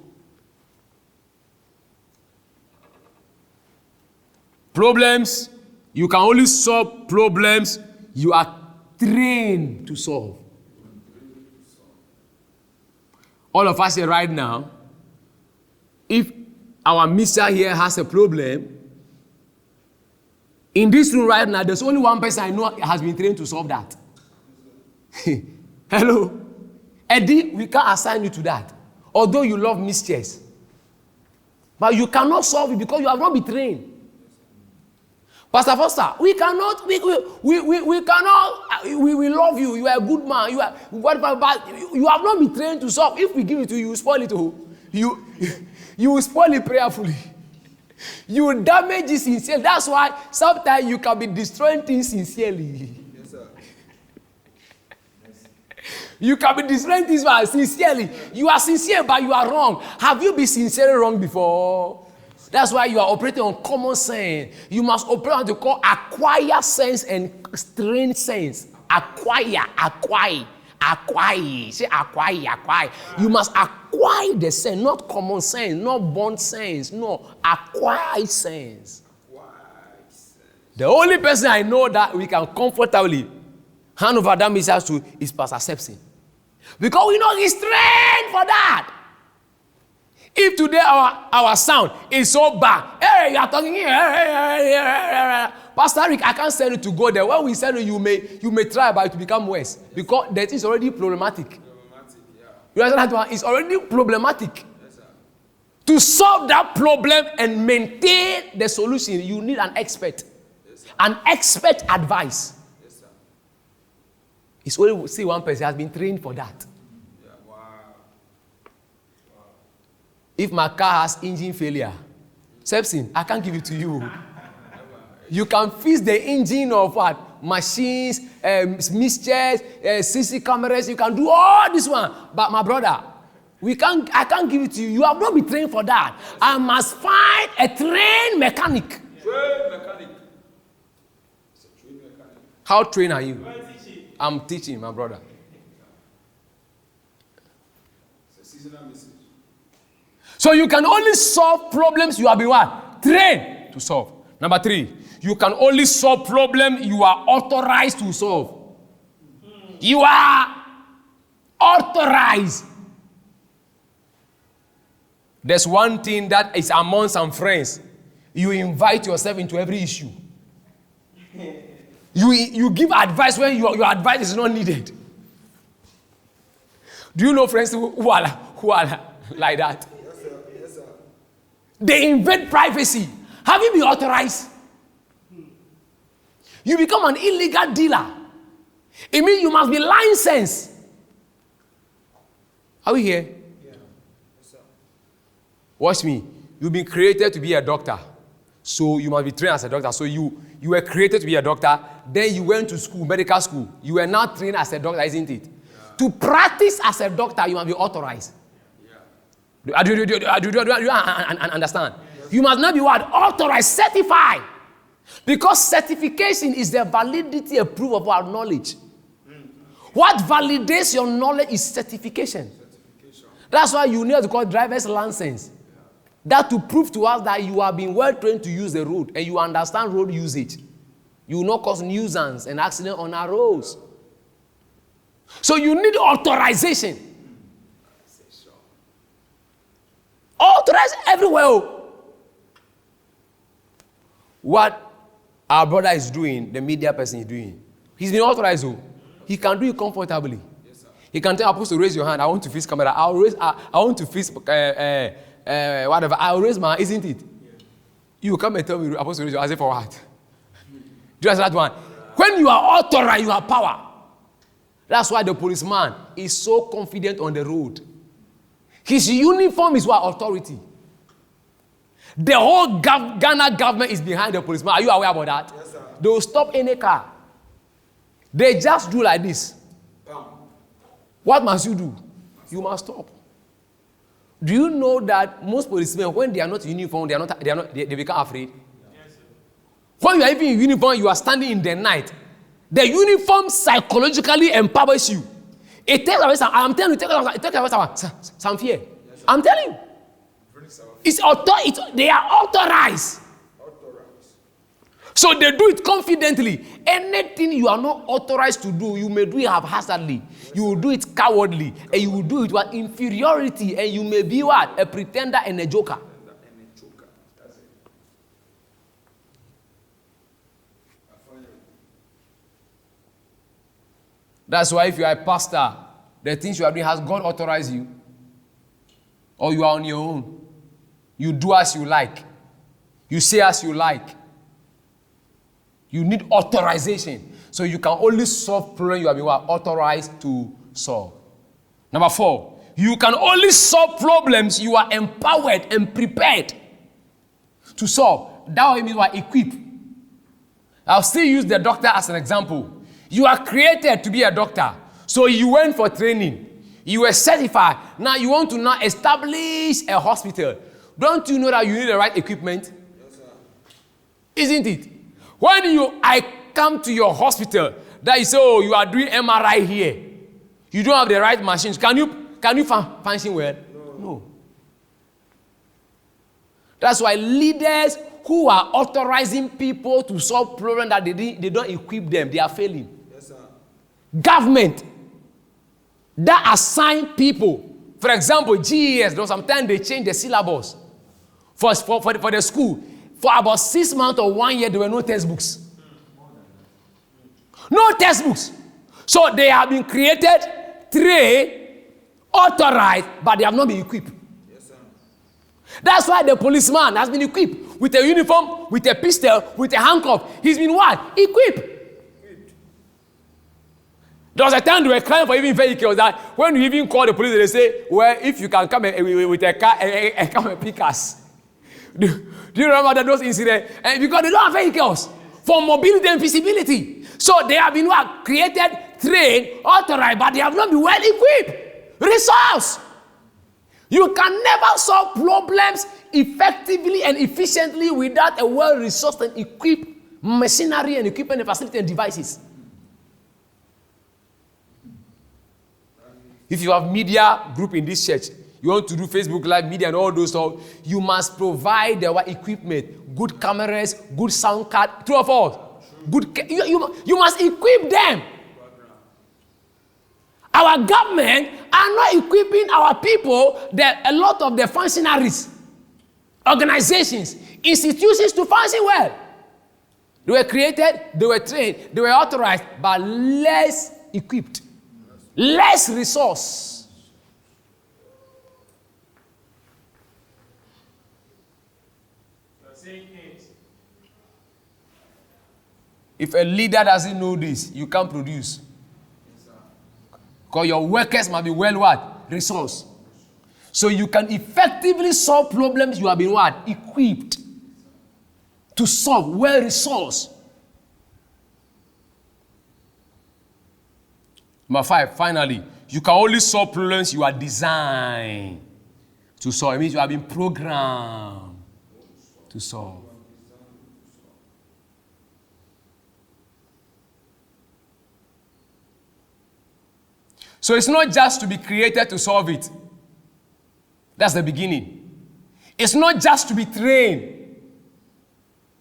Problems, you can only solve problems you are trained to solve. All of us here right now, if our mister here has a problem, in this room right now, there's only one person I know has been trained to solve that. Hello? Eddie, we can't assign you to that. Although you love mischiefs. But you cannot solve it because you have not been trained. Pastor Foster, we cannot, we love you, you are a good man, you are whatever, but you have not been trained to solve. If we give it to you, you spoil it. You will spoil it prayerfully. You will damage it sincerely. That's why sometimes you can be destroying things sincerely. Yes, sir. You can be destroying things sincerely. You are sincere, but you are wrong. Have you been sincerely wrong before? That's why you are operating on common sense. You must operate on what you call acquire sense and train sense. Acquire. Say acquire. You must acquire the sense, not common sense, not born sense. No, acquire sense. The only person I know that we can comfortably hand over that message to is Pastor Sepsin. Because we know he's trained for that. If today our sound is so bad, hey, you are talking here, Pastor Rick, I can't send you to go there. When we send you, you may try, but it will become worse because that is already problematic. You understand that? It's already problematic. Yes, sir. To solve that problem and maintain the solution, you need an expert. Yes, sir. An expert advice. Yes, sir. It's only see one person has been trained for that. Yeah, wow. If my car has engine failure, Sepsin, I can't give it to you. You can fix the engine of what? Machines, mixtures, CC cameras. You can do all this one. But my brother, I can't give it to you. You have not been trained for that. I must find a trained mechanic. Trained mechanic. It's a trained mechanic. How trained are you? I'm teaching, my brother. It's a seasonal message. So you can only solve problems you have been what? Trained to solve. Number 3, you can only solve problems you are authorized to solve. You are authorized. There's one thing that is among some friends. You invite yourself into every issue. You give advice when your advice is not needed. Do you know friends who are like that? They invade privacy. Have you been authorized? You become an illegal dealer. It means you must be licensed. Are we here? Yeah. Yes, sir. Watch me. You've been created to be a doctor. So you must be trained as a doctor. So you were created to be a doctor. Then you went to school, medical school. You were now trained as a doctor, isn't it? Yeah. To practice as a doctor, you must be authorized. Do you understand? Yes. You must not be what? Authorized, certified. Because certification is the validity and proof of our knowledge. What validates your knowledge is certification. That's why you need to call driver's license. That to prove to us that you have been well trained to use the road and you understand road usage. You will not cause nuisance and accident on our roads. So you need authorization. Authorized everywhere. What our brother is doing, the media person is doing, he's been authorized. he can do it comfortably. He can tell Apostle, raise your hand. I want to face camera. I want to face whatever. I'll raise my hand, isn't it? You come and tell me, Apostle, raise your hand. I say, for what? Do you understand that one? When you are authorized, you have power. That's why the policeman is so confident on the road. His uniform is what? Authority. The whole Ghana government is behind the policeman. Are you aware about that? Yes, sir. They will stop any car. They just do like this. What must you do? You must stop. Do you know that most policemen, when they are not in uniform, they become afraid? Yes, sir. When you are even in uniform, you are standing in the night. The uniform psychologically empowers you. It takes away some. I'm telling you, it takes away some fear. Yes, I'm telling you. They are authorized. So they do it confidently. Anything you are not authorized to do, you may do it haphazardly. You will do it cowardly. And you will do it with inferiority. And you may be what? A pretender and a joker. That's why if you are a pastor, the things you are doing, has God authorized you? Or you are on your own? You do as you like. You say as you like. You need authorization. So you can only solve problems you have been authorized to solve. Number 4, you can only solve problems you are empowered and prepared to solve. That means you are equipped. I'll still use the doctor as an example. You are created to be a doctor. So you went for training. You were certified. Now you want to now establish a hospital. Don't you know that you need the right equipment? Yes, sir. Isn't it? When I come to your hospital, that you say, oh, you are doing MRI here. You don't have the right machines. Can you function well? No. That's why leaders who are authorizing people to solve problems that they don't equip them, they are failing. Yes, sir. Government that assign people. For example, GES, sometimes they change the syllabus for the school. For about 6 months or 1 year, there were no textbooks. No textbooks. So they have been created, trained, authorized, but they have not been equipped. Yes, sir. That's why the policeman has been equipped with a uniform, with a pistol, with a handcuff. He's been what? Equipped. There was a time they were crying for even vehicles that when you even call the police, they say, well, if you can come with a car and come and pick us. Do you remember those incidents? Because they don't have vehicles for mobility and visibility. So they have been created, trained, authorized, but they have not been well equipped. Resource. You can never solve problems effectively and efficiently without a well-resourced and equipped machinery and equipment and facility and devices. If you have media group in this church, you want to do Facebook Live, media and all those stuff, you must provide the equipment, good cameras, good sound card, true or false? You must equip them. Our government are not equipping our people, a lot of the functionaries, organizations, institutions to function well. They were created, they were trained, they were authorized, but less equipped, less resource. If a leader doesn't know this, you can't produce. Because your workers must be well what? Resourced. So you can effectively solve problems you have been what? Equipped to solve, well resourced. Number 5, finally, you can only solve problems you are designed to solve. It means you have been programmed to solve. So it's not just to be created to solve it. That's the beginning. It's not just to be trained.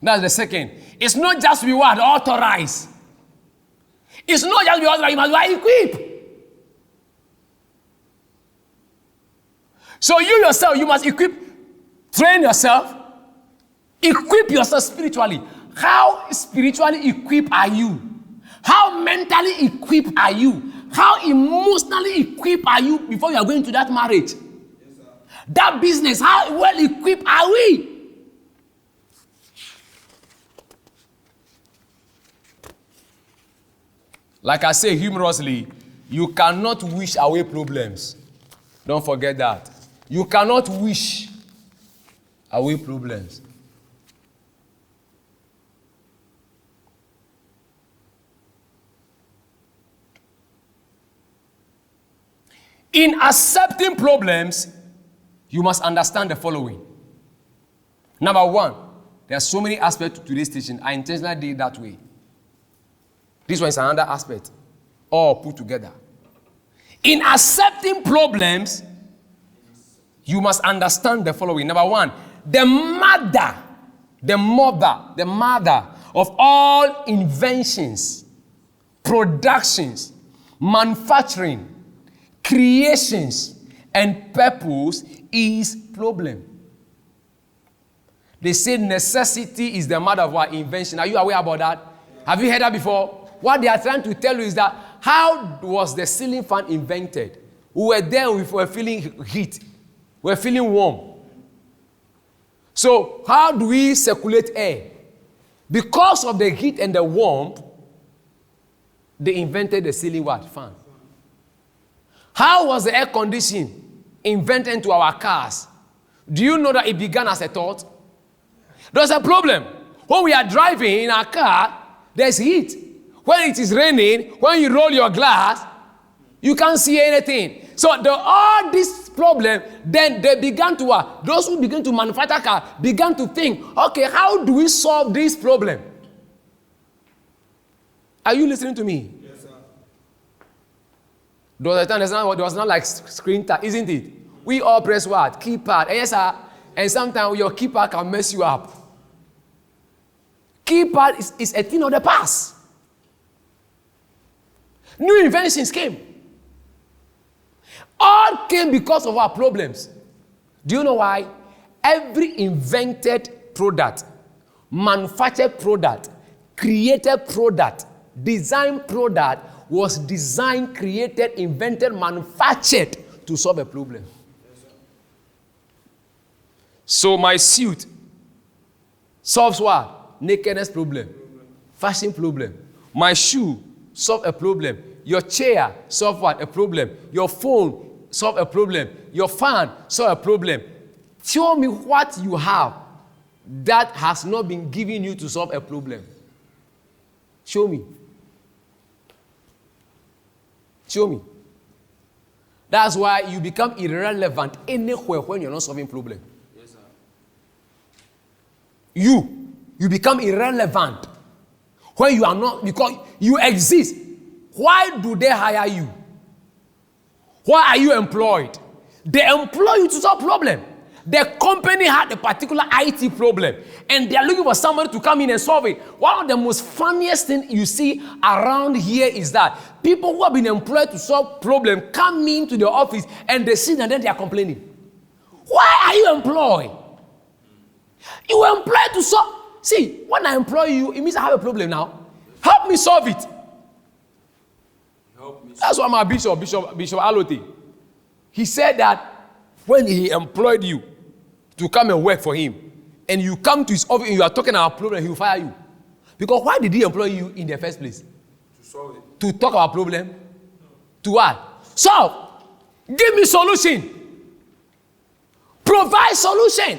That's the second. It's not just to be what? Authorized. It's not just to be authorized, you must be equipped. So you yourself, you must train yourself, equip yourself spiritually. How spiritually equipped are you? How mentally equipped are you? How emotionally equipped are you before you are going to that marriage? That business, how well equipped are we? Like I say humorously, you cannot wish away problems. Don't forget that. You cannot wish away problems. In accepting problems, you must understand the following. Number one, there are so many aspects to today's teaching. I intentionally did it that way. This one is another aspect, all put together. In accepting problems, you must understand the following. Number one, the mother of all inventions, productions, manufacturing, creations, and purpose is problem. They say necessity is the mother of our invention. Are you aware about that? Have you heard that before? What they are trying to tell you is that how was the ceiling fan invented? We were there, we were feeling heat. We were feeling warm. So how do we circulate air? Because of the heat and the warmth, they invented the ceiling fan. How was the air conditioning invented into our cars? Do you know that it began as a thought? There's a problem. When we are driving in our car, there's heat. When it is raining, when you roll your glass, you can't see anything. So all this problem, then they began to, those who began to manufacture cars began to think, okay, how do we solve this problem? Are you listening to me? Yes, sir. There was not like screen touch, isn't it? We all press what? Keypad. Yes, sir. And sometimes your keypad can mess you up. Keypad is a thing of the past. New inventions came. All came because of our problems. Do you know why? Every invented product, manufactured product, created product, designed product was designed, created, invented, manufactured to solve a problem. So my suit solves what? Nakedness problem, fashion problem. My shoe solve a problem. Your chair solve what? A problem. Your phone solve a problem. Your fan solve a problem. Show me what you have that has not been given you to solve a problem. Show me. Show me. That's why you become irrelevant anywhere when you're not solving problem. Yes, sir. You become irrelevant when you are not, because you exist. Why do they hire you? Why are you employed? They employ you to solve problem. The company had a particular IT problem, and they are looking for somebody to come in and solve it. One of the most funniest things you see around here is that people who have been employed to solve problem come into the office and they sit and then they are complaining. Why are you employed? You were employed to solve. See, when I employ you, it means I have a problem now. Help me solve it. That's why my Bishop Alote, he said that when he employed you to come and work for him, and you come to his office and you are talking about problem, he will fire you. Because why did he employ you in the first place? To solve it. To talk about problem? To what? Solve. Give me solution. Provide solution.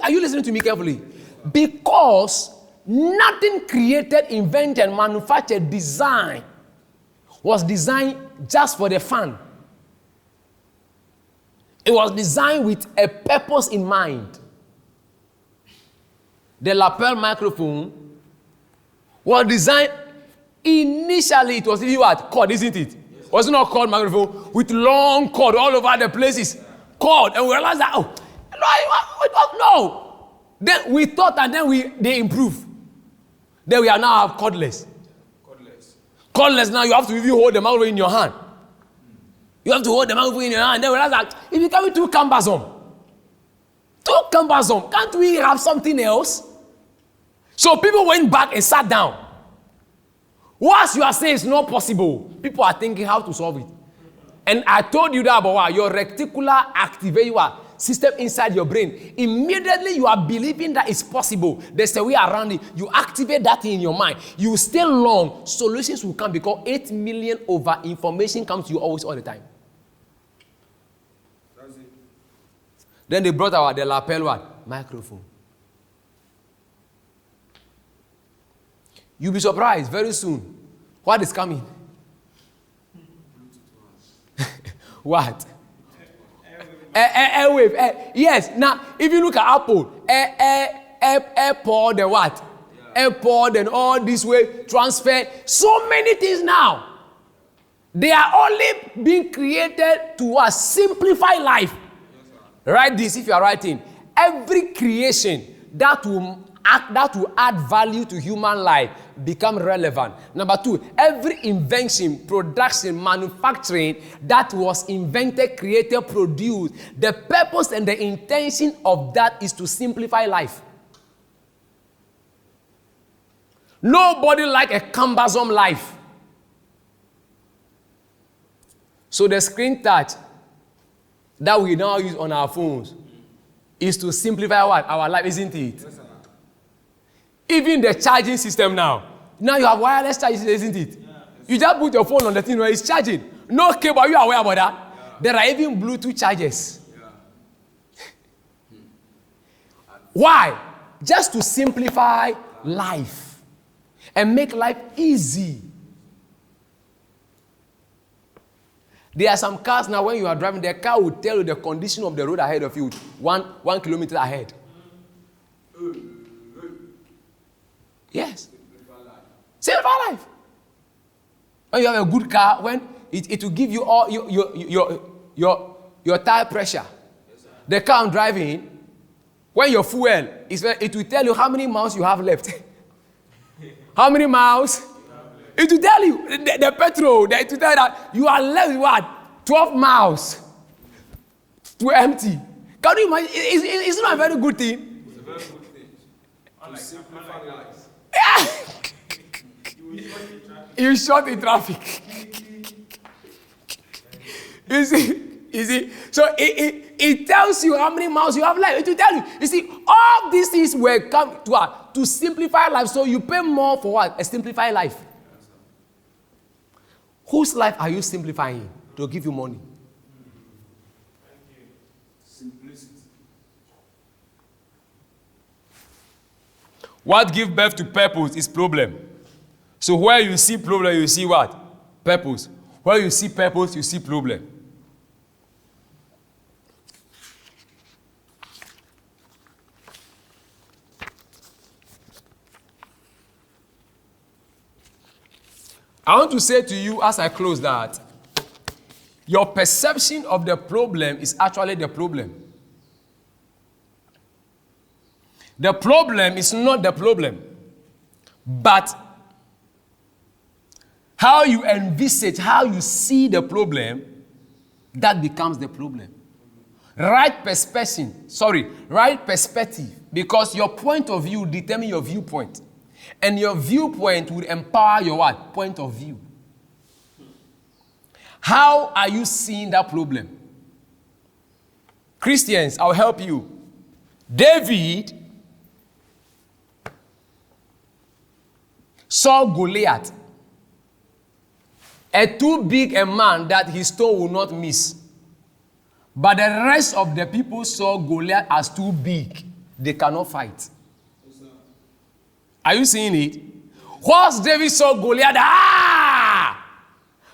Are you listening to me carefully? Because nothing created, invented, manufactured, designed was designed just for the fun. It was designed with a purpose in mind. The lapel microphone was designed initially. It was even what? Cord, isn't it? Yes. Was it not cord microphone with long cord all over the places? Cord, and we realized that no. Then we thought that they improve. Then we are now have cordless. Cordless now you have to even hold the microphone in your hand. You have to hold the microphone in your hand. Then we realize that it becomes too cumbersome. Too cumbersome. Can't we have something else? So people went back and sat down. Once you are saying it's not possible, people are thinking how to solve it. And I told you that about your reticular activate your system inside your brain. Immediately you are believing that it's possible. There's a way around it. You activate that in your mind. You stay long, solutions will come because 8 million over information comes to you always all the time. That's it. Then they brought out the lapel what? Microphone. You'll be surprised very soon. What is coming? What? Airwave. Yes. Now, if you look at Apple, AirPod and what? Yeah. AirPod and all this way, transfer. So many things now. They are only being created to simplify life. Yes, write this if you are writing. Every creation that will add value to human life become relevant. Number 2, every invention, production, manufacturing that was invented, created, produced, the purpose and the intention of that is to simplify life. Nobody like a cumbersome life. So the screen touch that we now use on our phones is to simplify what? Our life, isn't it? Yes, even the charging system now you have wireless charging, isn't it? Yeah. You just put your phone on the thing where it's charging. No cable, are you aware about that? Yeah. There are even Bluetooth chargers. Yeah. Why? Just to simplify life and make life easy. There are some cars now, when you are driving, the car will tell you the condition of the road ahead of you, one kilometer ahead. Yes. Simplify life. When you have a good car, when it will give you all your tire pressure. Yes, the car I'm driving, when your fuel it will tell you how many miles you have left. How many miles? It will tell you the petrol. It will tell you that you are left with what? 12 miles to empty. Can you imagine? It's not a very good thing. It's a very good thing. To simplify life. You short in traffic. You see. So it tells you how many miles you have left. It will tell you. You see, all these things were come to what? To simplify life. So you pay more for what? A simplified life. Whose life are you simplifying to give you money? Simplicity. What gives birth to purpose is problem. So where you see problem, you see what? Purpose. Where you see purpose, you see problem. I want to say to you as I close that your perception of the problem is actually the problem. The problem is not the problem, but how you envisage, how you see the problem, that becomes the problem. Right perspective, because your point of view determines your viewpoint. And your viewpoint will empower your what? Point of view. How are you seeing that problem? Christians, I'll help you. David saw Goliath, too big a man that his stone will not miss. But the rest of the people saw Goliath as too big. They cannot fight. Are you seeing it? Whilst David saw Goliath,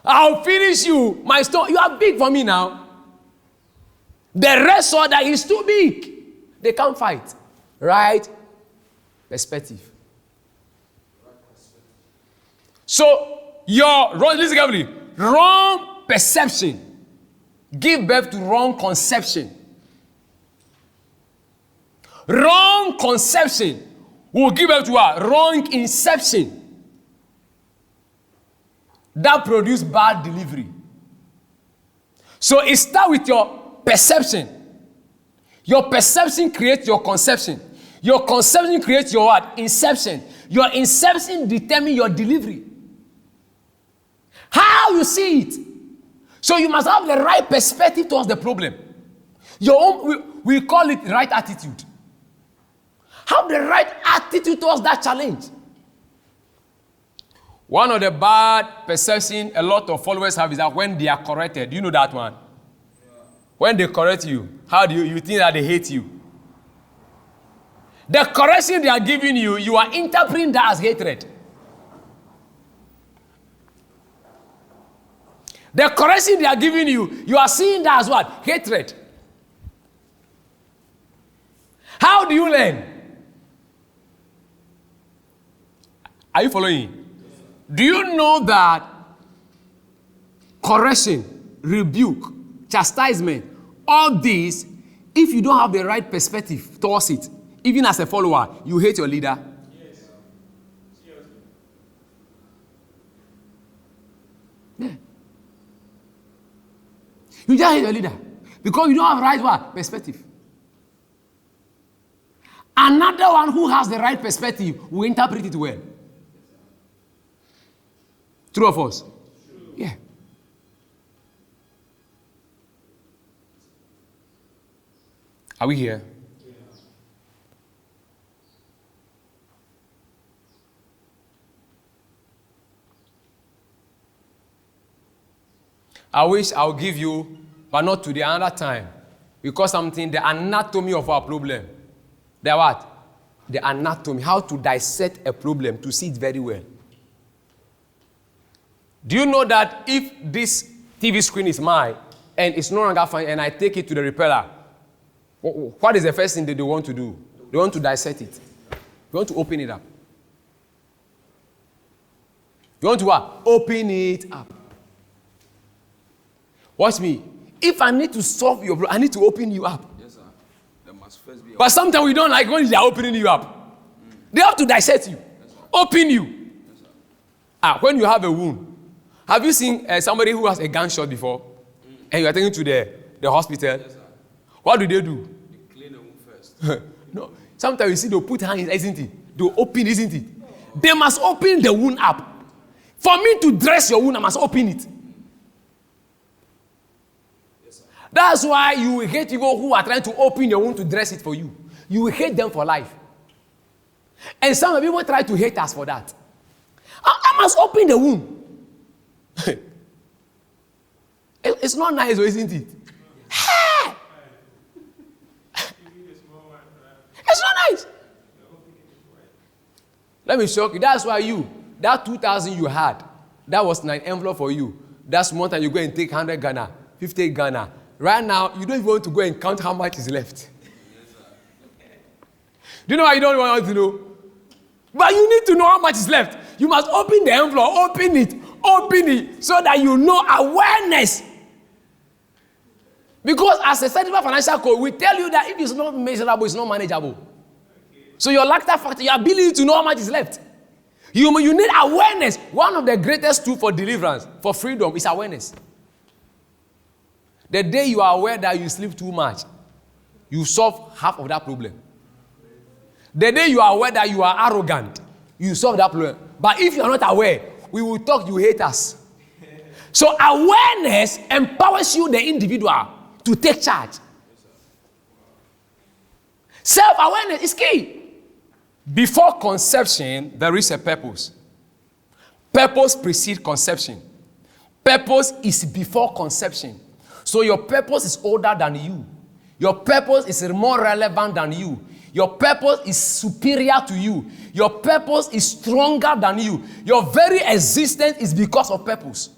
I'll finish you. My stone, you are big for me now. The rest saw that he's too big. They can't fight. Right perspective. So, listen carefully, wrong perception give birth to wrong conception. Wrong conception will give birth to a wrong inception that produce bad delivery. So it starts with your perception. Your perception creates your conception. Your conception creates your what? Inception. Your inception determines your delivery. How you see it. So you must have the right perspective towards the problem. Your own, we call it right attitude. Have the right attitude towards that challenge. One of the bad perception a lot of followers have is that when they are corrected, do you know that one? Yeah. When they correct you, how do you think that they hate you? The correction they are giving you, you are interpreting that as hatred. The correction they are giving you, you are seeing that as what? Hatred. How do you learn? Are you following? Do you know that correction, rebuke, chastisement, all these, if you don't have the right perspective towards it, even as a follower, you hate your leader. Yes. Seriously. Yeah. You just hate your leader because you don't have right what? Perspective. Another one who has the right perspective will interpret it well. True or false? True. Yeah. Are we here? Yeah. I wish I'll give you, but not today, another time. Because something, the anatomy of our problem. The what? The anatomy, how to dissect a problem, to see it very well. Do you know that if this TV screen is mine and it's no longer fine and I take it to the repair, what is the first thing that they want to do? They want to dissect it. They want to open it up. You want to what? Open it up. Watch me. If I need to solve your problem, I need to open you up. Yes, sir. There must first be. But sometimes we don't like when they are opening you up. They have to dissect you. Yes, open you. Yes, when you have a wound. Have you seen somebody who has a gunshot before? And you are taken to the hospital? Yes, sir. What do? They clean the wound first. No. Sometimes you see they'll put hands, isn't it? They'll open, isn't it? They must open the wound up. For me to dress your wound, I must open it. Yes, sir. That's why you will hate people who are trying to open your wound to dress it for you. You will hate them for life. And some people try to hate us for that. I must open the wound. It's not nice, isn't it? Hey! It's not nice. Let me shock you. That's why that 2,000 you had, that was an envelope for you. That's one time you go and take 100 Ghana, 50 Ghana. Right now, you don't even want to go and count how much is left. Do you know why you don't want to know? But you need to know how much is left. You must open the envelope, open it, so that you know awareness. Because as a certified financial coach, we tell you that if it's not measurable, it's not manageable. Okay. So your lacta factor, your ability to know how much is left. You need awareness. One of the greatest tools for deliverance, for freedom, is awareness. The day you are aware that you sleep too much, you solve half of that problem. The day you are aware that you are arrogant, you solve that problem. But if you are not aware, we will talk, you hate us. So awareness empowers you, the individual, to take charge. Self-awareness is key. Before conception, there is a purpose. Purpose precedes conception. Purpose is before conception. So your purpose is older than you. Your purpose is more relevant than you. Your purpose is superior to you. Your purpose is stronger than you. Your very existence is because of purpose.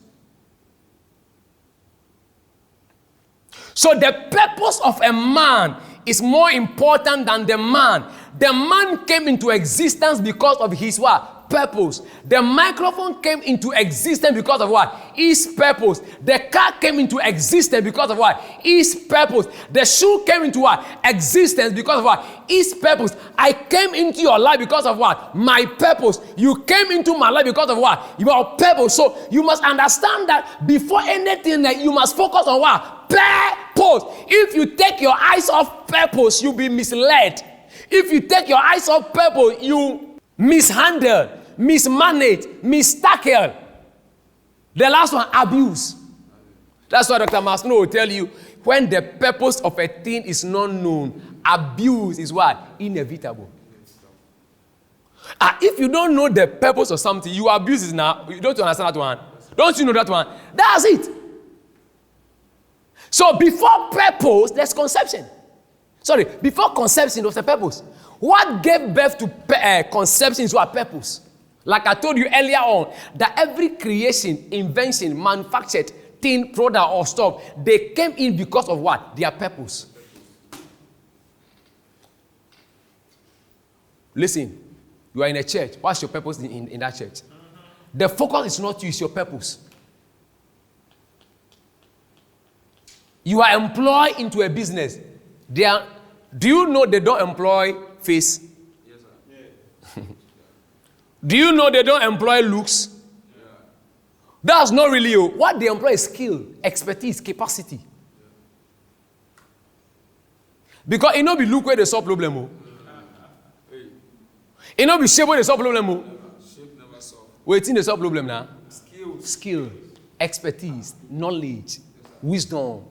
So the purpose of a man is more important than the man. The man came into existence because of his what? Purpose. The microphone came into existence because of what? His purpose. The car came into existence because of what? His purpose. The shoe came into what? Existence because of what? His purpose. I came into your life because of what? My purpose. You came into my life because of what? Your purpose. So you must understand that before anything, that you must focus on what? Purpose. If you take your eyes off purpose, you'll be misled. If you take your eyes off purpose, you mishandle, mismanage, mistackle. The last one, abuse. That's why Dr. Maslow will tell you, when the purpose of a thing is not known, abuse is what? Inevitable. If you don't know the purpose of something, you abuse it now. You don't understand that one. Don't you know that one? That's it. So before purpose, there's conception. Sorry, before conception, there was a purpose. What gave birth to conception is what? Purpose. Like I told you earlier on, that every creation, invention, manufactured thing, product or stuff, they came in because of what? Their purpose. Listen, you are in a church. What's your purpose in that church? The focus is not you, it's your purpose. You are employed into a business. Do you know they don't employ face? Yes, sir. Yeah. Do you know they don't employ looks? Yeah. That's not really you. What they employ is skill, expertise, capacity. Yeah. Because it not be look where they solve problem. Oh. It not be shape where they solve problem. Oh. Shape never solve. Waiting they solve problem now. Skill, expertise, knowledge, wisdom,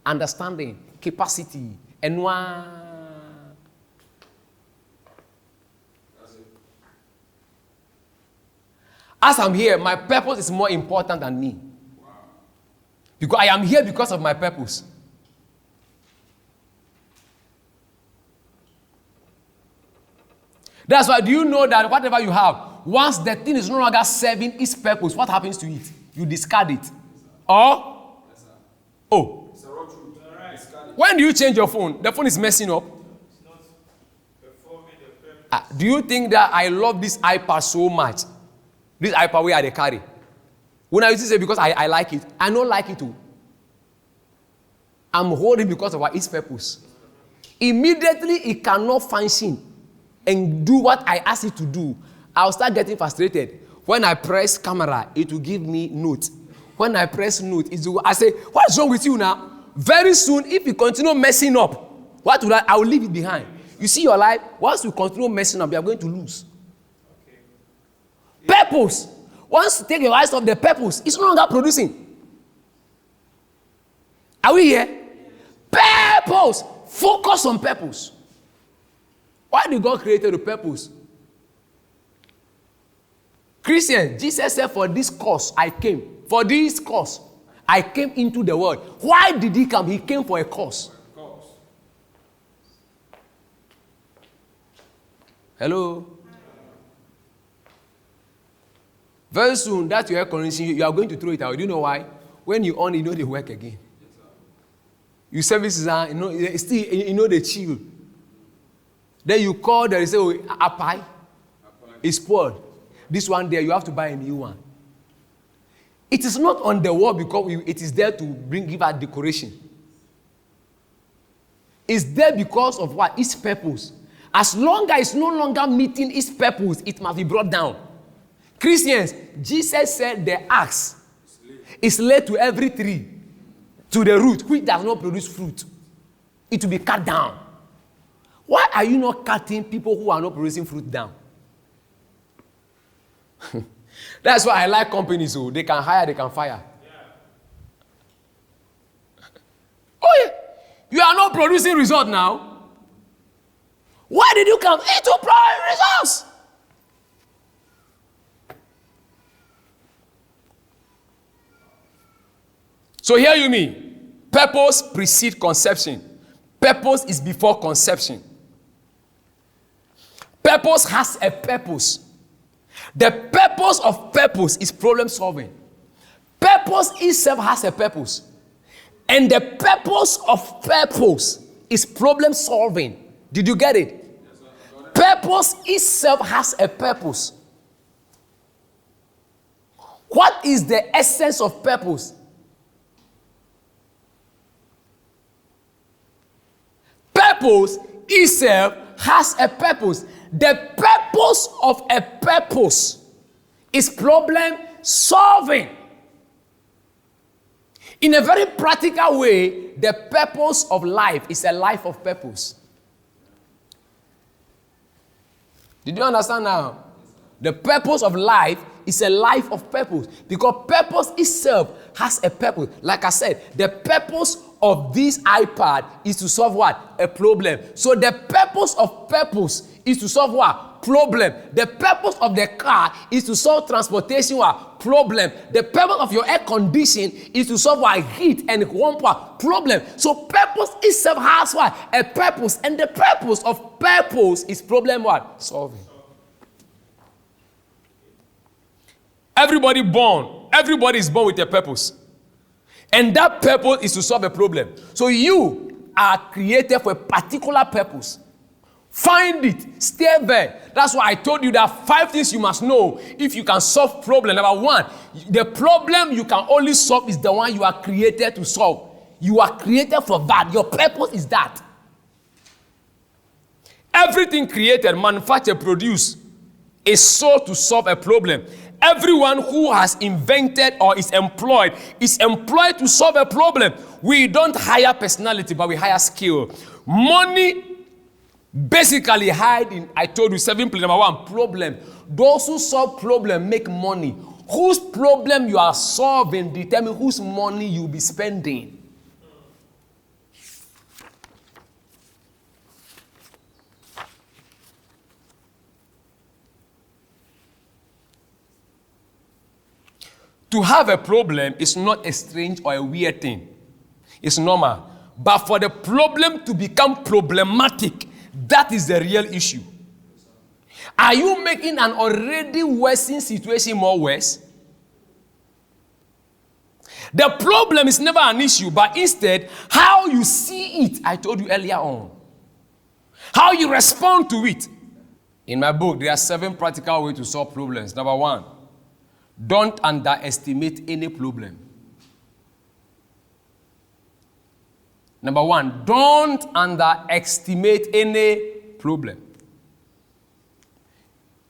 understanding, capacity, and one. As I'm here, my purpose is more important than me. Wow. Because I am here because of my purpose. That's why, do you know that whatever you have, once the thing is no longer serving its purpose, what happens to it? You discard it. Or? Yes, Oh. it's a raw truth. Right. When do you change your phone? The phone is messing up. It's not performing the purpose. Do you think that I love this iPad so much? This iPad where I carry. When I used to say because I like it, I don't like it too. I'm holding because of its purpose. Immediately it cannot function and do what I ask it to do. I'll start getting frustrated. When I press camera, it will give me note. When I press note, I say, what's wrong with you now? Very soon, if you continue messing up, what will I will leave it behind. You see your life, once you continue messing up, you are going to lose. Purpose. Once you take your eyes off the purpose, it's no longer producing. Are we here? Purpose. Focus on purpose. Why did God create the purpose? Christians, Jesus said, for this cause I came. For this cause I came into the world. Why did he come? He came for a cause. Hello? Very soon, that your air conditioning, you are going to throw it out. Do you know why? When you on, you know they work again. Your services are, still, they chill. Then you call, they say, oh, Apai is spoiled. This one there, you have to buy a new one. It is not on the wall because it is there to give out decoration. It's there because of what? Its purpose. As long as it's no longer meeting its purpose, it must be brought down. Christians, Jesus said the axe is laid to every tree, to the root, which does not produce fruit. It will be cut down. Why are you not cutting people who are not producing fruit down? That's why I like companies, so they can hire, they can fire. Yeah. Oh yeah, you are not producing result now. Why did you come? It will produce results. So hear you me. Purpose precedes conception. Purpose is before conception. Purpose has a purpose. The purpose of purpose is problem solving. Purpose itself has a purpose. And the purpose of purpose is problem solving. Did you get it? Yes, sir. Purpose itself has a purpose. What is the essence of purpose? Purpose itself has a purpose. The purpose of a purpose is problem solving. In a very practical way, the purpose of life is a life of purpose. Did you understand now? The purpose of life is a life of purpose, because purpose itself has a purpose. Like I said, the purpose of this iPad is to solve what? A problem. So the purpose of purpose is to solve what? Problem. The purpose of the car is to solve transportation what? Problem. The purpose of your air condition is to solve what? Heat and warmth what? Problem. So purpose itself has what? A purpose. And the purpose of purpose is problem what? Solving. Everybody is born with a purpose. And that purpose is to solve a problem. So you are created for a particular purpose. Find it. Stay there. That's why I told you there are 5 things you must know if you can solve problem. Number 1, the problem you can only solve is the one you are created to solve. You are created for that. Your purpose is that. Everything created, manufactured, produced is sought to solve a problem. Everyone who has invented or is employed to solve a problem. We don't hire personality, but we hire skill. Money basically hide in, I told you, 7 places. Number 1, problem. Those who solve problem make money. Whose problem you are solving determine whose money you'll be spending. To have a problem is not a strange or a weird thing. It's normal. But for the problem to become problematic, that is the real issue. Are you making an already worsening situation more worse? The problem is never an issue, but instead, how you see it, I told you earlier on. How you respond to it. In my book, there are 7 practical ways to solve problems. Number 1, don't underestimate any problem. Number 1, don't underestimate any problem.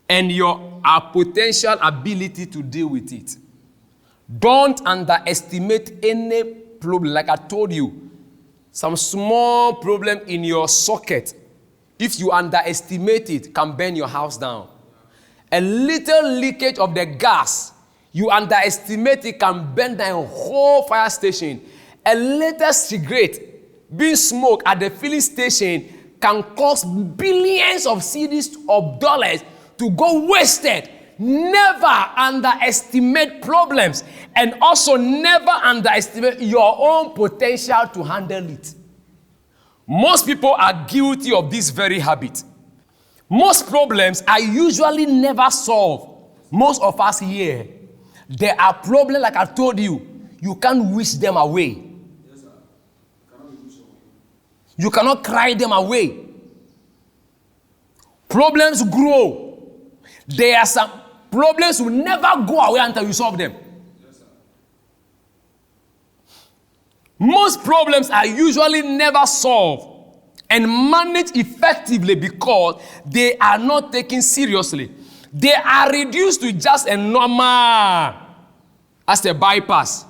And your potential ability to deal with it. Don't underestimate any problem. Like I told you, some small problem in your socket, if you underestimate it, can burn your house down. A little leakage of the gas, you underestimate it, can burn down a whole fire station. A little cigarette being smoked at the filling station can cost billions of cedis of dollars to go wasted. Never underestimate problems, and also never underestimate your own potential to handle it. Most people are guilty of this very habit. Most problems are usually never solved. Most of us here, there are problems, like I told you, you can't wish them away. Yes, sir. Cannot be wished away. You cannot cry them away. Problems grow. There are some problems will never go away until you solve them. Yes, sir. Most problems are usually never solved and managed effectively because they are not taken seriously. They are reduced to just a normal, as a bypass.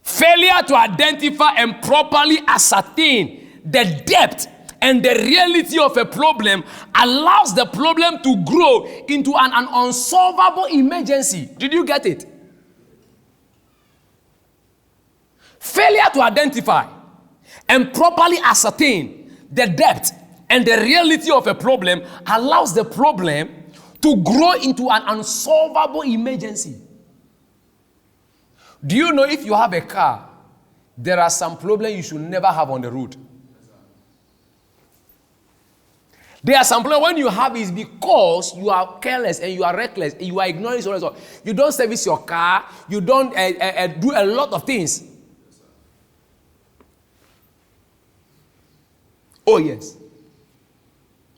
Failure to identify and properly ascertain the depth and the reality of a problem allows the problem to grow into an unsolvable emergency. Did you get it? Failure to identify and properly ascertain the depth and the reality of a problem allows the problem to grow into an unsolvable emergency. Do you know if you have a car, there are some problems you should never have on the road? There are some problems when you have is because you are careless and you are reckless and you are ignoring so on. You don't service your car, you don't do a lot of things. Oh yes.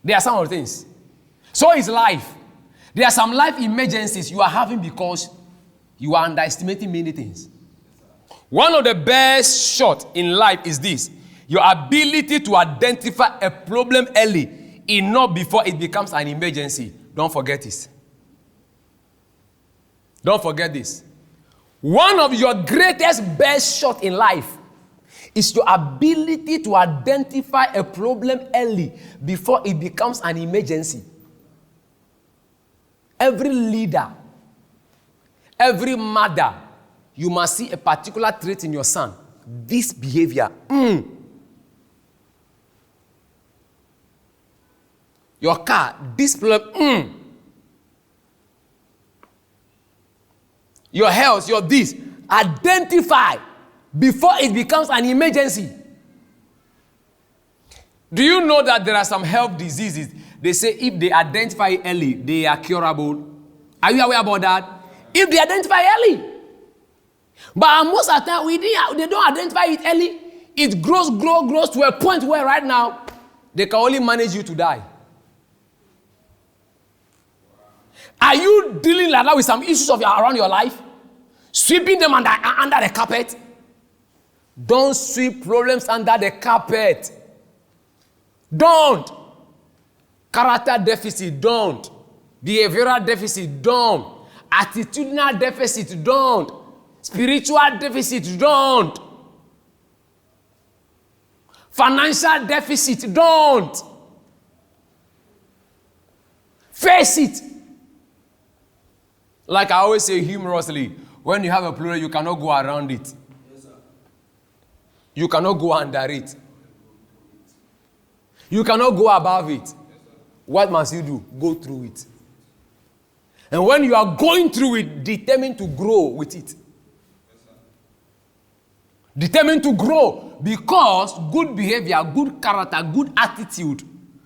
There are some of the things. So is life. There are some life emergencies you are having because you are underestimating many things. One of the best shots in life is this: your ability to identify a problem early, enough before it becomes an emergency. Don't forget this. Don't forget this. One of your greatest best shots in life It's your ability to identify a problem early before it becomes an emergency. Every leader, every mother, you must see a particular trait in your son. This behavior. Your car, this problem. Your health, your this. Identify before it becomes an emergency. Do you know that there are some health diseases? They say if they identify early, they are curable. Are you aware about that? If they identify early. But most of the time, they don't identify it early. It grows to a point where right now, they can only manage you to die. Are you dealing like that with some issues around your life? Sweeping them under the carpet? Don't sweep problems under the carpet. Don't. Character deficit, don't. Behavioral deficit, don't. Attitudinal deficit, don't. Spiritual deficit, don't. Financial deficit, don't. Face it. Like I always say humorously, when you have a problem, you cannot go around it. You cannot go under it. You cannot go above it. What must you do? Go through it. And when you are going through it, determined to grow with it. Determined to grow, because good behavior, good character, good attitude,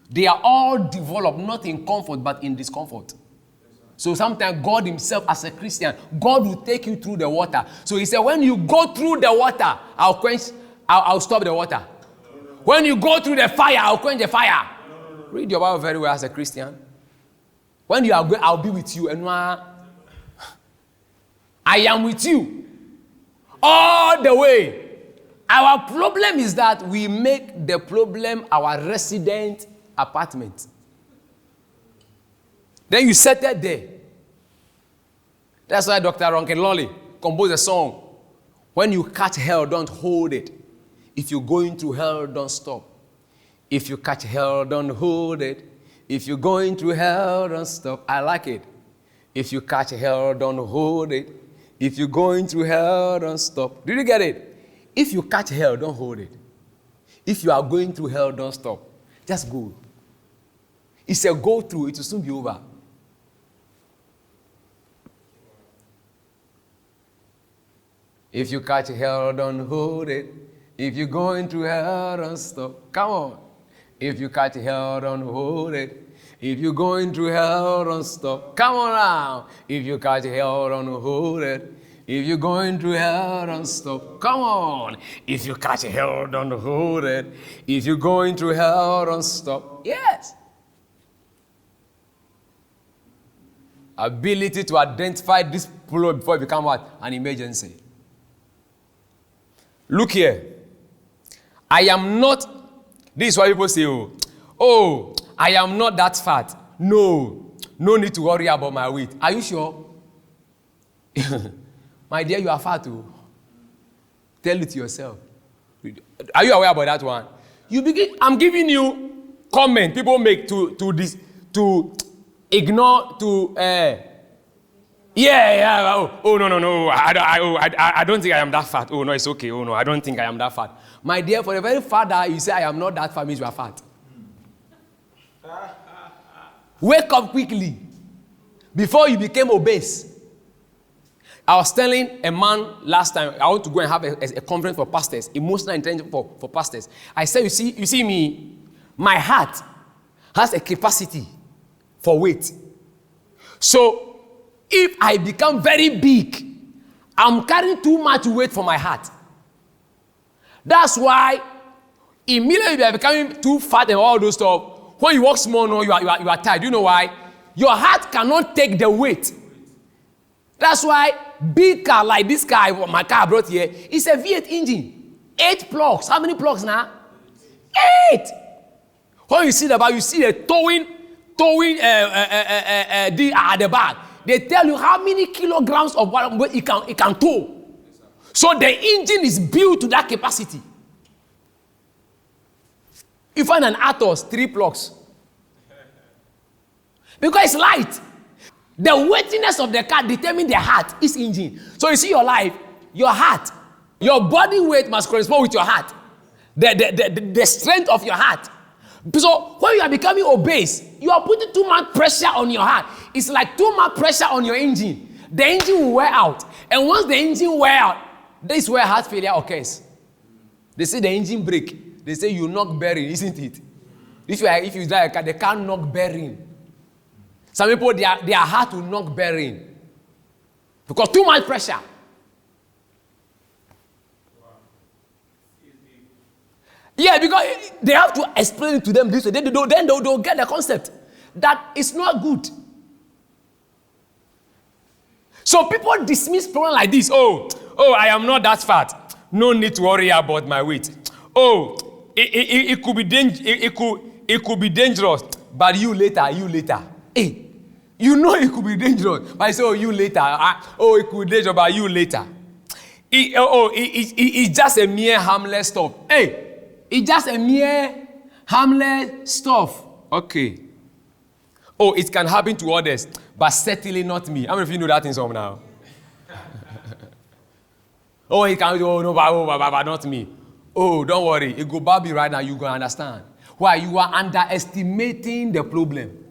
they are all developed not in comfort but in discomfort. So sometimes God himself, as a Christian, God will take you through the water. So he said, when you go through the water, I'll stop the water. When you go through the fire, I'll quench the fire. Read your Bible very well as a Christian. When you are going, I'll be with you. And I am with you all the way. Our problem is that we make the problem our resident apartment. Then you settle there. That's why Dr. Ronke Lolly composed a song. When you catch hell, don't hold it. If you're going through hell, don't stop. If you catch hell, don't hold it. If you're going through hell, don't stop. I like it. If you catch hell, don't hold it. If you're going through hell, don't stop. Did you get it? If you catch hell, don't hold it. If you are going through hell, don't stop. Just go. It's a go through. It will soon be over. If you catch hell, don't hold it. If you're going through hell, don't stop. Come on. If you catch hell, don't hold it. If you're going through hell, don't stop. Come on now. If you catch hell, don't hold it. If you're going through hell, don't stop. Come on. If you catch hell, don't hold it. If you're going through hell, don't stop. Yes. Ability to identify this problem before it becomes what? An emergency. Look here. I am not, this is what people say, oh, I am not that fat. No need to worry about my weight. Are you sure? My dear, you are fat too. Tell it to yourself. Are you aware about that one? I'm giving you comment people make to ignore, no. I don't think I am that fat. Oh, no, it's okay. Oh, no, I don't think I am that fat. My dear, for the very fact that you say I am not that fat means you are fat. Wake up quickly before you became obese. I was telling a man last time, I want to go and have a conference for pastors, emotional intelligence for pastors. I said, you see me, my heart has a capacity for weight. So if I become very big, I'm carrying too much weight for my heart. That's why immediately you are becoming too fat and all those stuff. When you walk small, no, you are tired. You know why? Your heart cannot take the weight. That's why big car like this car, my car I brought here, it's a V8 engine. 8 plugs. How many plugs now? 8. When you see the back, you see the towing at the back. They tell you how many kilograms of weight it can tow. So the engine is built to that capacity. You find an Atos, 3 plugs. Because it's light. The weightiness of the car determines the heart, its engine. So you see your life, your heart, your body weight must correspond with your heart. The strength of your heart. So when you are becoming obese, you are putting too much pressure on your heart. It's like too much pressure on your engine. The engine will wear out. And once the engine wear out, this is where heart failure occurs. They say the engine break. They say you knock bearing, isn't it? If you drive a car, they can't knock bearing. Some people, their heart will knock bearing. Because too much pressure. Yeah, because they have to explain it to them this way. Then they'll get the concept that it's not good. So people dismiss problem like this. Oh, I am not that fat. No need to worry about my weight. Oh, it could be dangerous. But you later. Hey, you know it could be dangerous. But I say, you later. It could be dangerous, but you later. It's just a mere harmless stuff. Hey. It's just a mere harmless stuff. Okay. Oh, it can happen to others, but certainly not me. How many of you know that in some now? Oh, it can. Oh no, but not me. Oh, don't worry. It go Barbie right now. You gonna understand why you are underestimating the problem.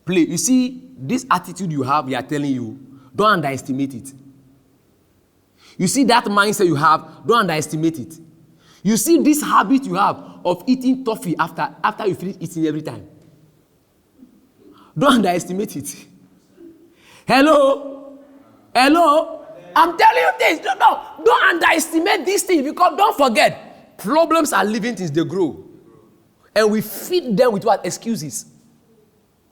Please, you see this attitude you have. We are telling you, don't underestimate it. You see that mindset you have, don't underestimate it. You see this habit you have of eating toffee after you finish eating every time. Don't underestimate it. Hello? I'm telling you this. Don't underestimate this thing, because don't forget, problems are living things, they grow. And we feed them with what? Excuses.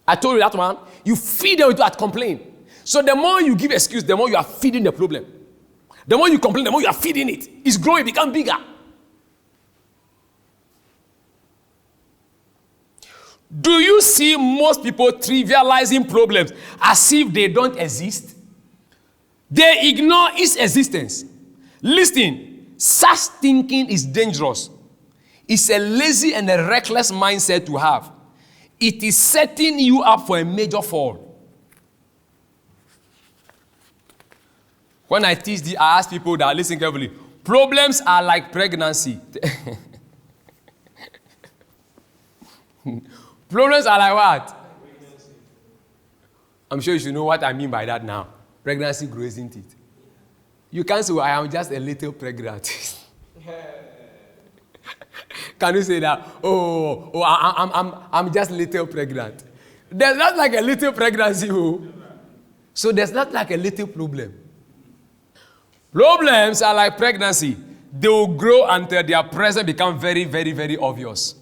I told you that, man. You feed them with what? Complaint. So the more you give excuse, the more you are feeding the problem. The more you complain, the more you are feeding it. It's growing, it becomes bigger. Do you see most people trivializing problems as if they don't exist? They ignore its existence. Listen, such thinking is dangerous. It's a lazy and a reckless mindset to have. It is setting you up for a major fall. When I teach I ask people that listen carefully. Problems are like pregnancy. Problems are like what? I'm sure you should know what I mean by that now. Pregnancy grows, isn't it? You can't say, well, I am just a little pregnant. Can you say that? I'm just a little pregnant. There's not like a little pregnancy. So there's not like a little problem. Problems are like pregnancy. They will grow until their presence becomes very, very, very obvious.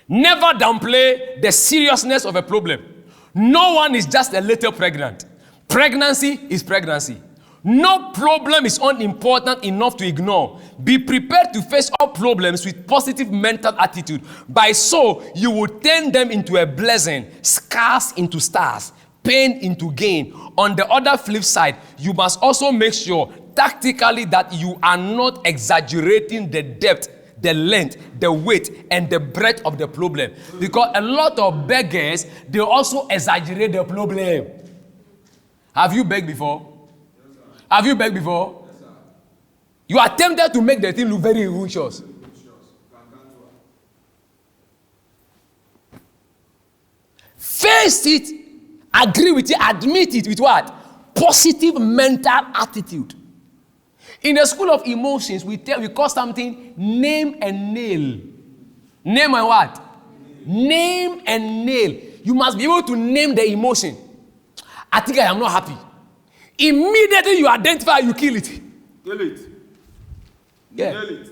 Never downplay the seriousness of a problem. No one is just a little pregnant. Pregnancy is pregnancy. No problem is unimportant enough to ignore. Be prepared to face all problems with positive mental attitude. By so, you will turn them into a blessing, scars into stars, pain into gain. On the other flip side, you must also make sure tactically that you are not exaggerating the depth, the length, the weight, and the breadth of the problem. Because a lot of beggars, they also exaggerate the problem. Have you begged before? Yes, have you begged before? Yes, you are tempted to make the thing look very righteous. Face it, agree with it, admit it with what? Positive mental attitude. In the school of emotions, we call something name and nail. Name and what? Name and nail. You must be able to name the emotion. I think I am not happy. Immediately you identify, you kill it. Kill it. Yeah. Nail it.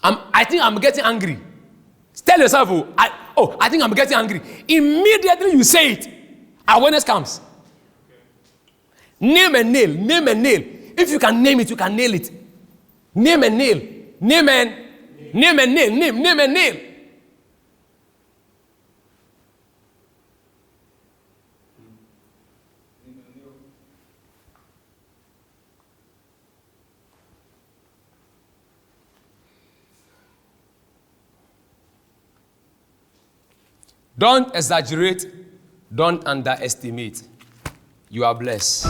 I think I'm getting angry. Tell yourself, I think I'm getting angry. Immediately you say it, awareness comes. Name and nail, name and nail. If you can name it, you can nail it. Name and nail, name and nail, name and nail. Don't exaggerate. Don't underestimate. You are blessed.